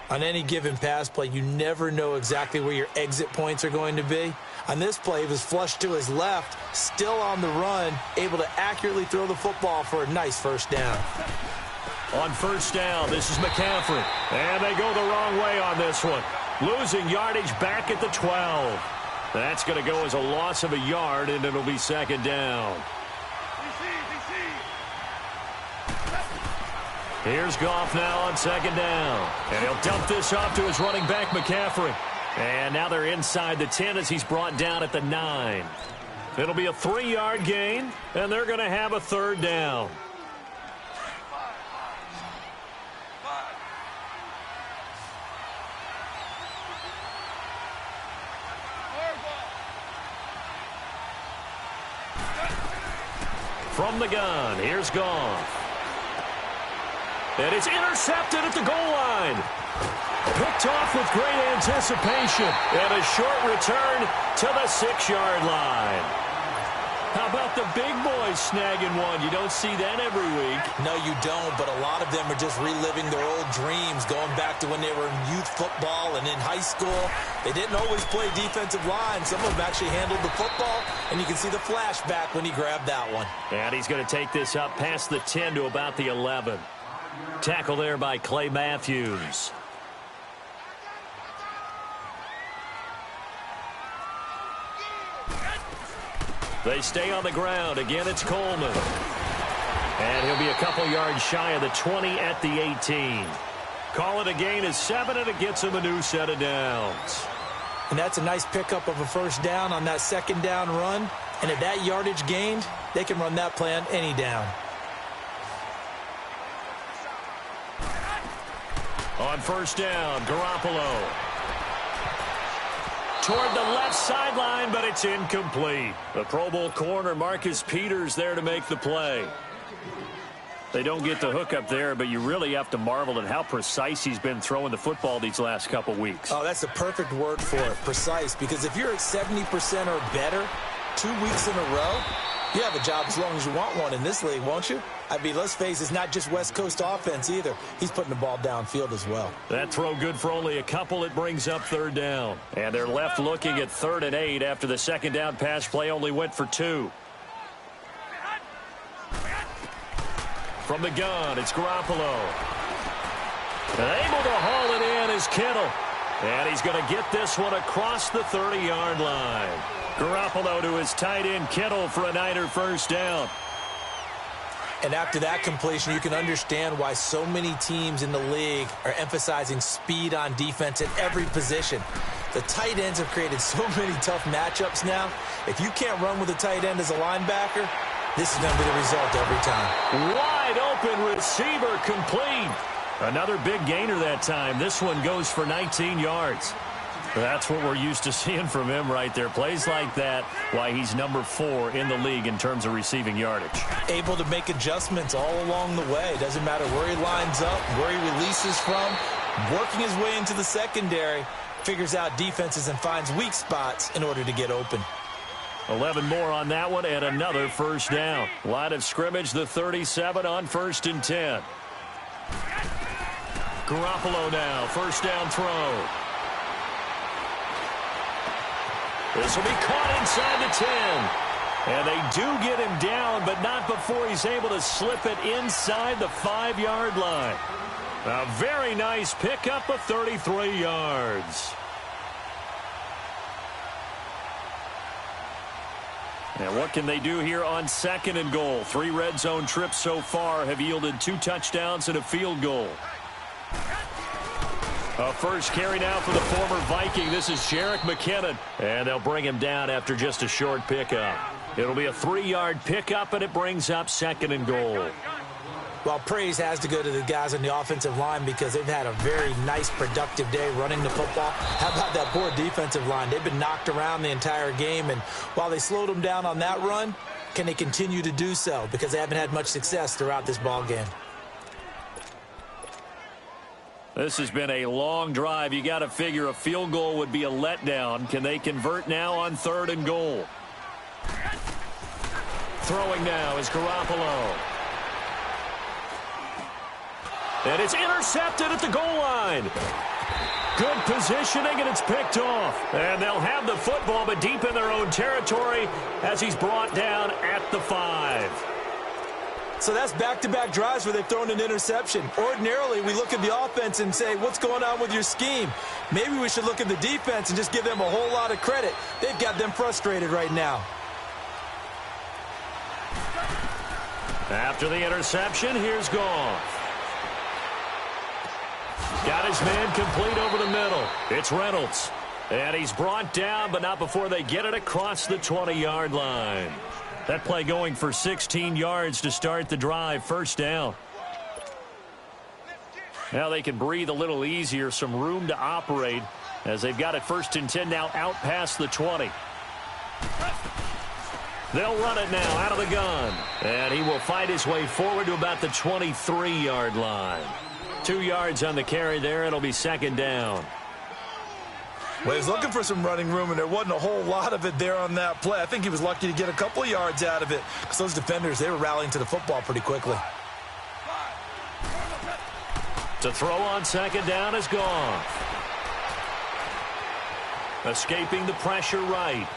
On any given pass play, you never know exactly where your exit points are going to be. On this play, he was flushed to his left, still on the run, able to accurately throw the football for a nice first down.
On first down, this is McCaffrey. And they go the wrong way on this one. Losing yardage back at the 12. That's going to go as a loss of a yard, and it'll be 2nd down. Here's Goff now on 2nd down. And he'll dump this off to his running back, McCaffrey. And now they're inside the 10 as he's brought down at the 9. It'll be a 3-yard gain, and they're going to have a 3rd down. From the gun, here's Goff. And it's intercepted at the goal line. Picked off with great anticipation. And a short return to the 6-yard line. How about the big boys snagging one? You don't see that every week.
No, you don't, but a lot of them are just reliving their old dreams, going back to when they were in youth football and in high school. They didn't always play defensive line. Some of them actually handled the football, and you can see the flashback when he grabbed that one.
And he's going to take this up past the 10 to about the 11. Tackle there by Clay Matthews. They stay on the ground. Again, it's Coleman. And he'll be a couple yards shy of the 20 at the 18. Call it a gain of 7, and it gets him a new set of downs.
And that's a nice pickup of a first down on that second down run. And at that yardage gained, they can run that play on any down.
On first down, Garoppolo. Toward the left sideline, but it's incomplete. The Pro Bowl corner, Marcus Peters, there to make the play. They don't get the hook up there, but you really have to marvel at how precise he's been throwing the football these last couple weeks.
Oh, that's the perfect word for it, precise. Because if you're at 70% or better 2 weeks in a row, you have a job as long as you want one in this league, won't you? I mean, let's face it, it's not just West Coast offense either. He's putting the ball downfield as well.
That throw good for only a couple. It brings up third down. And they're left looking at 3rd and 8 after the second down pass play only went for 2. From the gun, it's Garoppolo. And able to haul it in is Kittle. And he's going to get this one across the 30-yard line. Garoppolo to his tight end Kittle for a Niner first down.
And after that completion, you can understand why so many teams in the league are emphasizing speed on defense at every position. The tight ends have created so many tough matchups now. If you can't run with a tight end as a linebacker, this is going to be the result every time.
Wide open receiver complete. Another big gainer that time. This one goes for 19 yards. That's what we're used to seeing from him right there. Plays like that, why he's number 4 in the league in terms of receiving yardage.
Able to make adjustments all along the way. Doesn't matter where he lines up, where he releases from. Working his way into the secondary, figures out defenses and finds weak spots in order to get open.
11 more on that one and another first down. Line of scrimmage, the 37 on 1st and 10. Garoppolo now, first down throw. This will be caught inside the 10. And they do get him down, but not before he's able to slip it inside the 5-yard line. A very nice pickup of 33 yards. And what can they do here on 2nd and goal? 3 red zone trips so far have yielded 2 touchdowns and a field goal. A first carry now for the former Viking. This is Jerick McKinnon. And they'll bring him down after just a short pickup. It'll be a 3-yard pickup, and it brings up 2nd and goal.
Well, praise has to go to the guys on the offensive line because they've had a very nice, productive day running the football. How about that poor defensive line? They've been knocked around the entire game, and while they slowed them down on that run, can they continue to do so? Because they haven't had much success throughout this ball game.
This has been a long drive. You got to figure a field goal would be a letdown. Can they convert now on 3rd and goal? Throwing now is Garoppolo. And it's intercepted at the goal line. Good positioning, and it's picked off. And they'll have the football, but deep in their own territory as he's brought down at the 5.
So that's back-to-back drives where they've thrown an interception. Ordinarily, we look at the offense and say, what's going on with your scheme? Maybe we should look at the defense and just give them a whole lot of credit. They've got them frustrated right now.
After the interception, here's Goff. Got his man complete over the middle. It's Reynolds. And he's brought down, but not before they get it across the 20-yard line. That play going for 16 yards to start the drive. First down. Now they can breathe a little easier. Some room to operate as they've got it 1st and 10 now out past the 20. They'll run it now out of the gun. And he will fight his way forward to about the 23-yard line. 2 yards on the carry there. It'll be 2nd down.
Well, he was looking for some running room, and there wasn't a whole lot of it there on that play. I think he was lucky to get a couple of yards out of it because those defenders, they were rallying to the football pretty quickly.
To throw on 2nd down is Goff. Escaping the pressure right.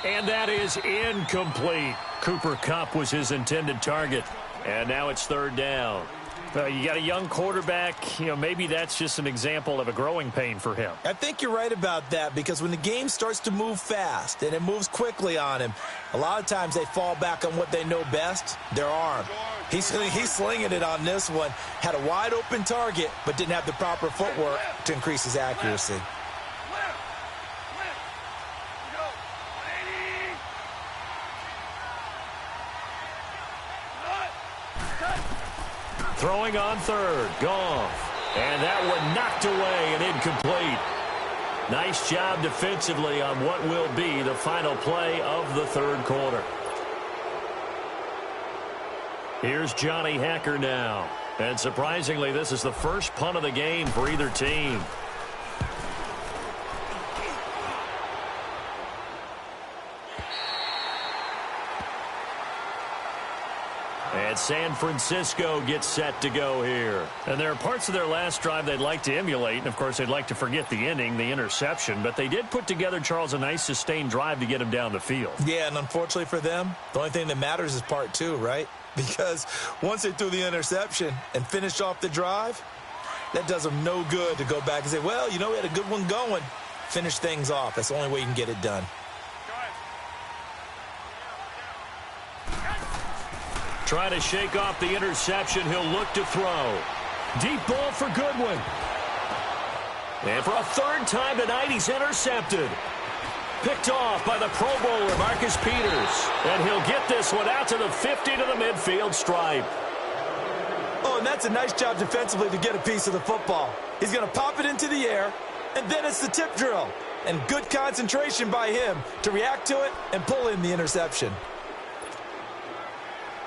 And that is incomplete. Cooper Kupp was his intended target. And now it's 3rd down. You got a young quarterback. Maybe that's just an example of a growing pain for him.
I think you're right about that, because when the game starts to move fast and it moves quickly on him, a lot of times they fall back on what they know best, their arm. He's slinging it on this one. Had a wide open target, but didn't have the proper footwork to increase his accuracy.
Throwing on third, Goff. And that one knocked away and incomplete. Nice job defensively on what will be the final play of the third quarter. Here's Johnny Hacker now. And surprisingly, this is the first punt of the game for either team. And San Francisco gets set to go here. And there are parts of their last drive they'd like to emulate. And, of course, they'd like to forget the inning, the interception. But they did put together, Charles, a nice sustained drive to get him down the field.
Yeah, and unfortunately for them, the only thing that matters is part two, right? Because once they threw the interception and finished off the drive, that does them no good to go back and say, well, we had a good one going. Finish things off. That's the only way you can get it done.
Trying to shake off the interception. He'll look to throw. Deep ball for Goodwin. And for a third time tonight, he's intercepted. Picked off by the Pro Bowler, Marcus Peters. And he'll get this one out to the 50 to the midfield stripe.
Oh, and that's a nice job defensively to get a piece of the football. He's going to pop it into the air, and then it's the tip drill. And good concentration by him to react to it and pull in the interception.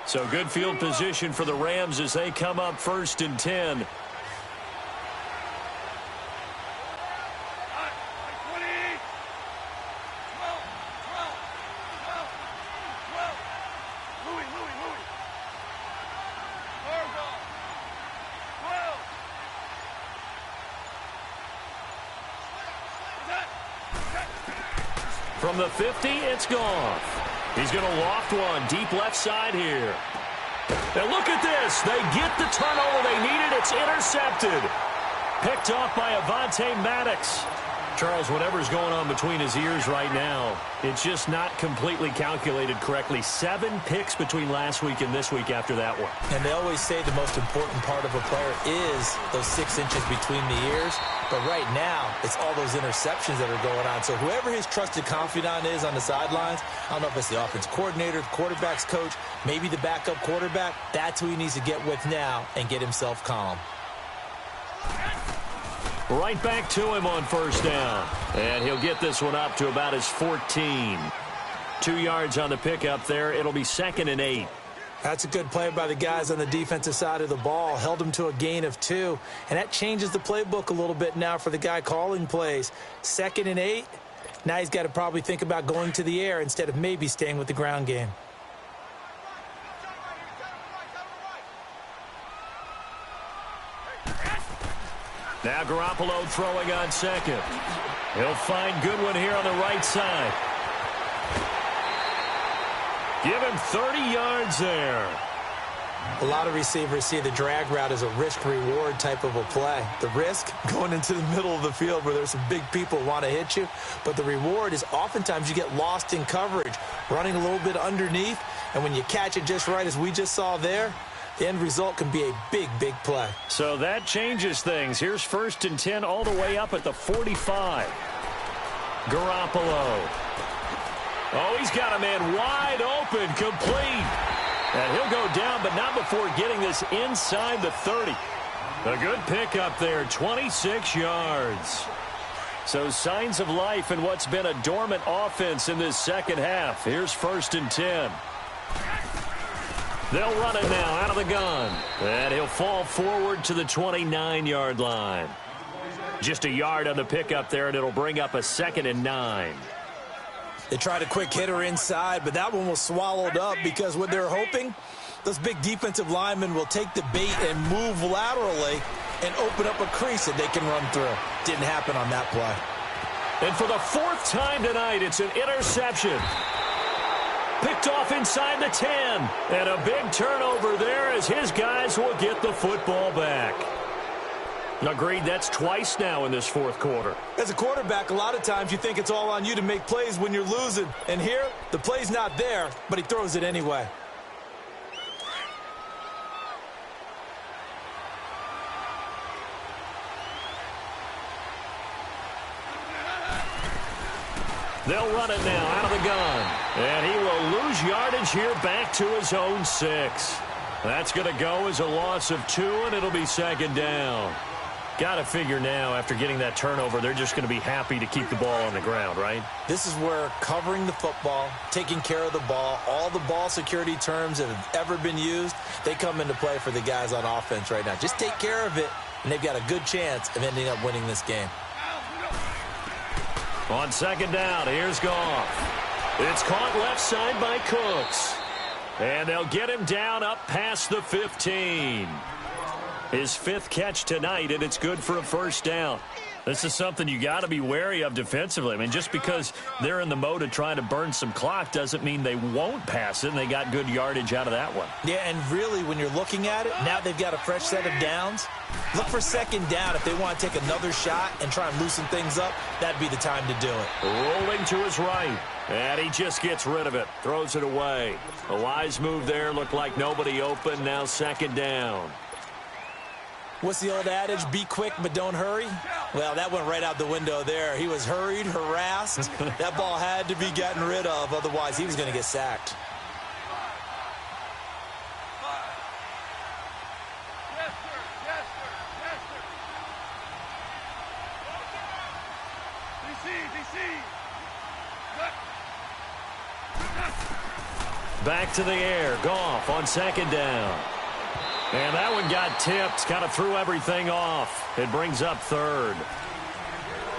So good field position for the Rams as they come up 1st and 10. From the 50, it's Goff. He's going to loft one deep left side here. Now look at this. They get the turnover they needed. It's intercepted. Picked off by Avonte Maddox. Charles, whatever's going on between his ears right now, it's just not completely calculated correctly. 7 picks between last week and this week after that one.
And they always say the most important part of a player is those 6 inches between the ears. But right now, it's all those interceptions that are going on. So whoever his trusted confidant is on the sidelines, I don't know if it's the offense coordinator, the quarterback's coach, maybe the backup quarterback, that's who he needs to get with now and get himself calm.
Right back to him on first down. And he'll get this one up to about his 14. 2 yards on the pickup there. It'll be 2nd and 8.
That's a good play by the guys on the defensive side of the ball. Held them to a gain of 2. And that changes the playbook a little bit now for the guy calling plays. 2nd and 8. Now he's got to probably think about going to the air instead of maybe staying with the ground game.
Now Garoppolo throwing on 2nd. He'll find Goodwin here on the right side. Give him 30 yards there.
A lot of receivers see the drag route as a risk-reward type of a play. The risk, going into the middle of the field where there's some big people who want to hit you. But the reward is oftentimes you get lost in coverage, running a little bit underneath. And when you catch it just right, as we just saw there, the end result can be a big, big play.
So that changes things. Here's 1st and 10 all the way up at the 45. Garoppolo. Oh, he's got a man wide open, complete. And he'll go down, but not before getting this inside the 30. A good pickup there, 26 yards. So signs of life in what's been a dormant offense in this second half. Here's 1st and 10. They'll run it now out of the gun. And he'll fall forward to the 29-yard line. Just a yard on the pickup there, and it'll bring up a 2nd and 9.
They tried a quick hitter inside, but that one was swallowed up because what they're hoping, those big defensive linemen will take the bait and move laterally and open up a crease that they can run through. Didn't happen on that play.
And for the 4th time tonight, it's an interception. Picked off inside the 10. And a big turnover there as his guys will get the football back. Agreed, that's twice now in this fourth quarter.
As a quarterback, a lot of times you think it's all on you to make plays when you're losing. And here, the play's not there, but he throws it anyway.
They'll run it now out of the gun. And he will lose yardage here back to his own 6. That's going to go as a loss of 2, and it'll be second down. Got to figure now, after getting that turnover, they're just going to be happy to keep the ball on the ground, right?
This is where covering the football, taking care of the ball, all the ball security terms that have ever been used, they come into play for the guys on offense right now. Just take care of it, and they've got a good chance of ending up winning this game.
On second down, here's Goff. It's caught left side by Cooks. And they'll get him down up past the 15. His 5th catch tonight, and it's good for a first down. This is something you got to be wary of defensively. I mean, just because they're in the mode of trying to burn some clock doesn't mean they won't pass it, and they got good yardage out of that one.
Yeah, and really, when you're looking at it, now they've got a fresh set of downs. Look for second down. If they want to take another shot and try and loosen things up, that'd be the time to do it.
Rolling to his right, and he just gets rid of it, throws it away. A wise move there, looked like nobody open, now second down.
What's the old adage? Be quick, but don't hurry? Well, that went right out the window there. He was hurried, harassed. That ball had to be gotten rid of, otherwise he was going to get sacked.
Yes, sir. Yes, sir. Yes, sir. DC.
Back to the air. Goff on second down. And that one got tipped. Kind of threw everything off. It brings up third.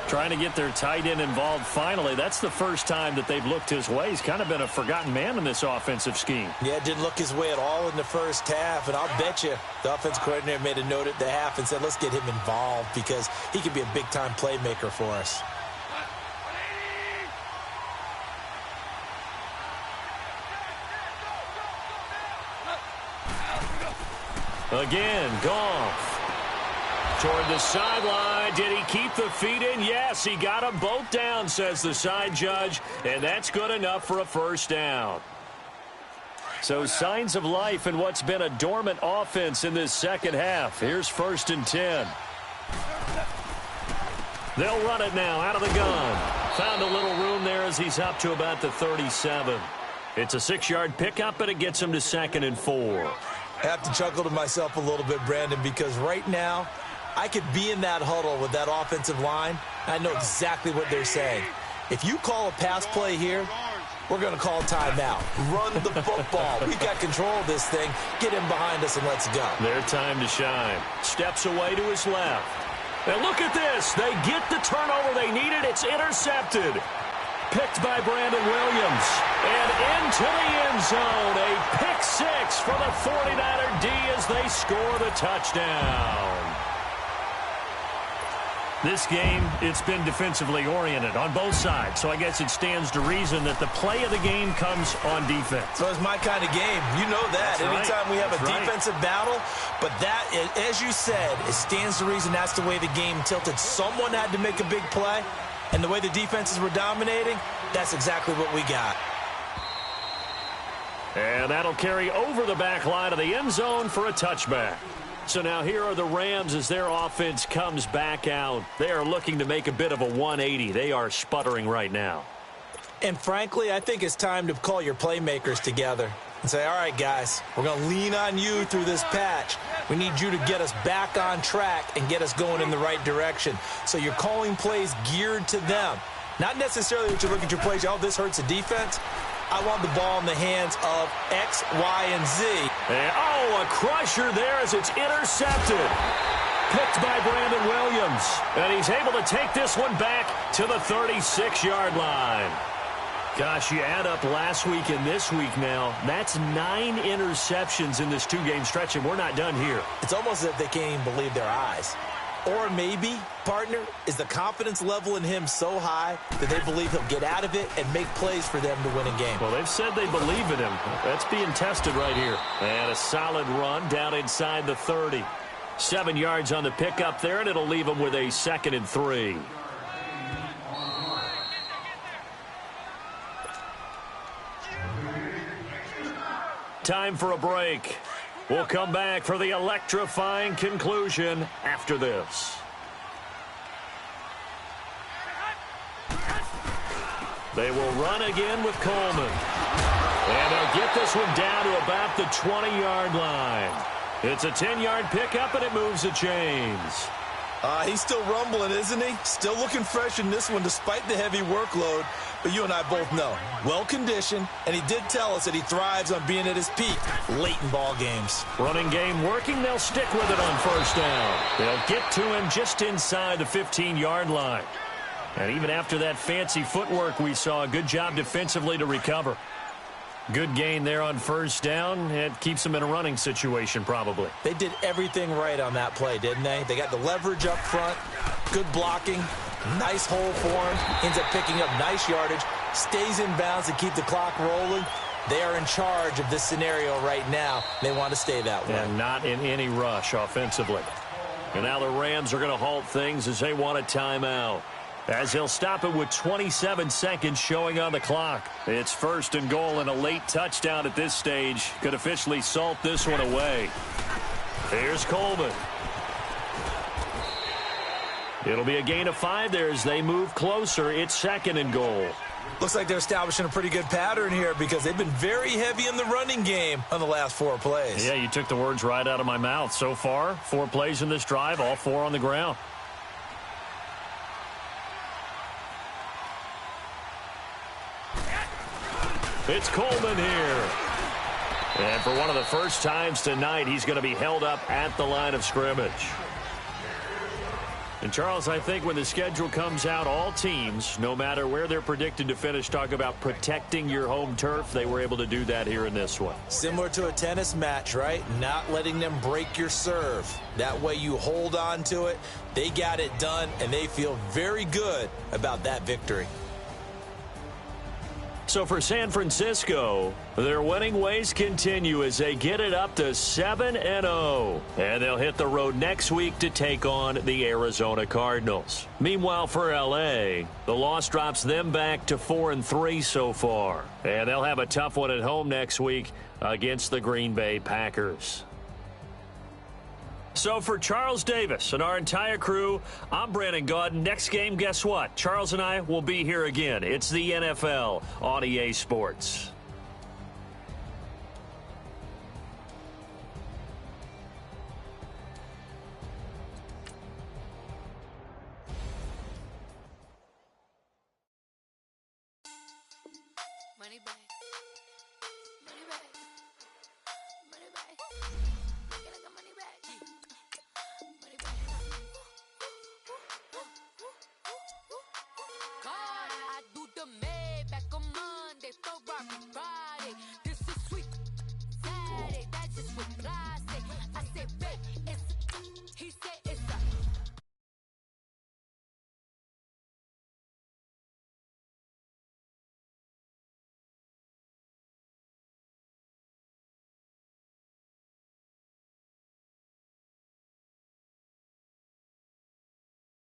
Trying to get their tight end involved finally. That's the first time that they've looked his way. He's kind of been a forgotten man in this offensive scheme.
Yeah, it didn't look his way at all in the first half. And I'll bet you the offensive coordinator made a note at the half and said, let's get him involved because he could be a big-time playmaker for us.
Again, Goff toward the sideline. Did he keep the feet in? Yes, he got them both down, says the side judge, and that's good enough for a first down. So signs of life in what's been a dormant offense in this second half. Here's 1st and 10. They'll run it now out of the gun. Found a little room there as he's up to about the 37. It's a 6-yard pickup, and it gets him to 2nd and 4.
I have to chuckle to myself a little bit, Brandon, because right now I could be in that huddle with that offensive line. I know exactly what they're saying. If you call a pass play here, we're going to call timeout. Run the football. We've got control of this thing. Get him behind us and let's go.
Their time to shine. Steps away to his left. And look at this. They get the turnover they needed. It's intercepted. Picked by Brandon Williams. And into the end zone. A pick 6 for the 49er D as they score the touchdown. This game, it's been defensively oriented on both sides. So I guess it stands to reason that the play of the game comes on defense.
So it's my kind of game. You know that. Anytime we have a defensive battle. But that, as you said, it stands to reason that's the way the game tilted. Someone had to make a big play. And the way the defenses were dominating, that's exactly what we got.
And that'll carry over the back line of the end zone for a touchback. So now here are the Rams as their offense comes back out. They are looking to make a bit of a 180. They are sputtering right now.
And frankly, I think it's time to call your playmakers together and say, all right, guys, we're going to lean on you through this patch. We need you to get us back on track and get us going in the right direction. So you're calling plays geared to them. Not necessarily that you look at your plays, oh, this hurts the defense. I want the ball in the hands of X, Y, and Z.
And, a crusher there as it's intercepted. Picked by Brandon Williams. And he's able to take this one back to the 36-yard line. Gosh, you add up last week and this week now, that's 9 interceptions in this 2-game stretch, and we're not done here.
It's almost as if they can't even believe their eyes. Or maybe, partner, is the confidence level in him so high that they believe he'll get out of it and make plays for them to win a game?
Well, they've said they believe in him. That's being tested right here. And a solid run down inside the 30. 7 yards on the pickup there, and it'll leave him with a 2nd and 3. Time for a break. We'll come back for the electrifying conclusion after this. They will run again with Coleman. And they'll get this one down to about the 20-yard line. It's a 10-yard pickup, and it moves the chains.
He's still rumbling, isn't he? Still looking fresh in this one despite the heavy workload. But you and I both know, well-conditioned, and he did tell us that he thrives on being at his peak late in ball games.
Running game working. They'll stick with it on first down. They'll get to him just inside the 15-yard line. And even after that fancy footwork we saw, a good job defensively to recover. Good gain there on first down. It keeps them in a running situation probably.
They did everything right on that play, didn't they? They got the leverage up front, good blocking, nice hole for him, ends up picking up nice yardage, stays in bounds to keep the clock rolling. They are in charge of this scenario right now. They want to stay that way.
And not in any rush offensively. And now the Rams are going to halt things as they want a timeout. As he'll stop it with 27 seconds showing on the clock. It's 1st and goal, and a late touchdown at this stage could officially salt this one away. Here's Coleman. It'll be a gain of 5 there as they move closer. It's 2nd and goal.
Looks like they're establishing a pretty good pattern here because they've been very heavy in the running game on the last 4 plays.
Yeah, you took the words right out of my mouth. So far, 4 plays in this drive, all 4 on the ground. It's Coleman here. And for one of the first times tonight, he's going to be held up at the line of scrimmage. And, Charles, I think when the schedule comes out, all teams, no matter where they're predicted to finish, talk about protecting your home turf. They were able to do that here in this one.
Similar to a tennis match, right? Not letting them break your serve. That way you hold on to it. They got it done, and they feel very good about that victory.
So for San Francisco, their winning ways continue as they get it up to 7-0. And they'll hit the road next week to take on the Arizona Cardinals. Meanwhile, for L.A., the loss drops them back to 4-3 so far. And they'll have a tough one at home next week against the Green Bay Packers. So for Charles Davis and our entire crew, I'm Brandon Gaudin. Next game, guess what? Charles and I will be here again. It's the NFL on EA Sports.
Money back. Money back. Money back. Get like a money back. Money back. God, I do the Maybach on Monday, Ferrari Friday. This is sweet Saturday, that's just what I say. I say, babe, it's he said.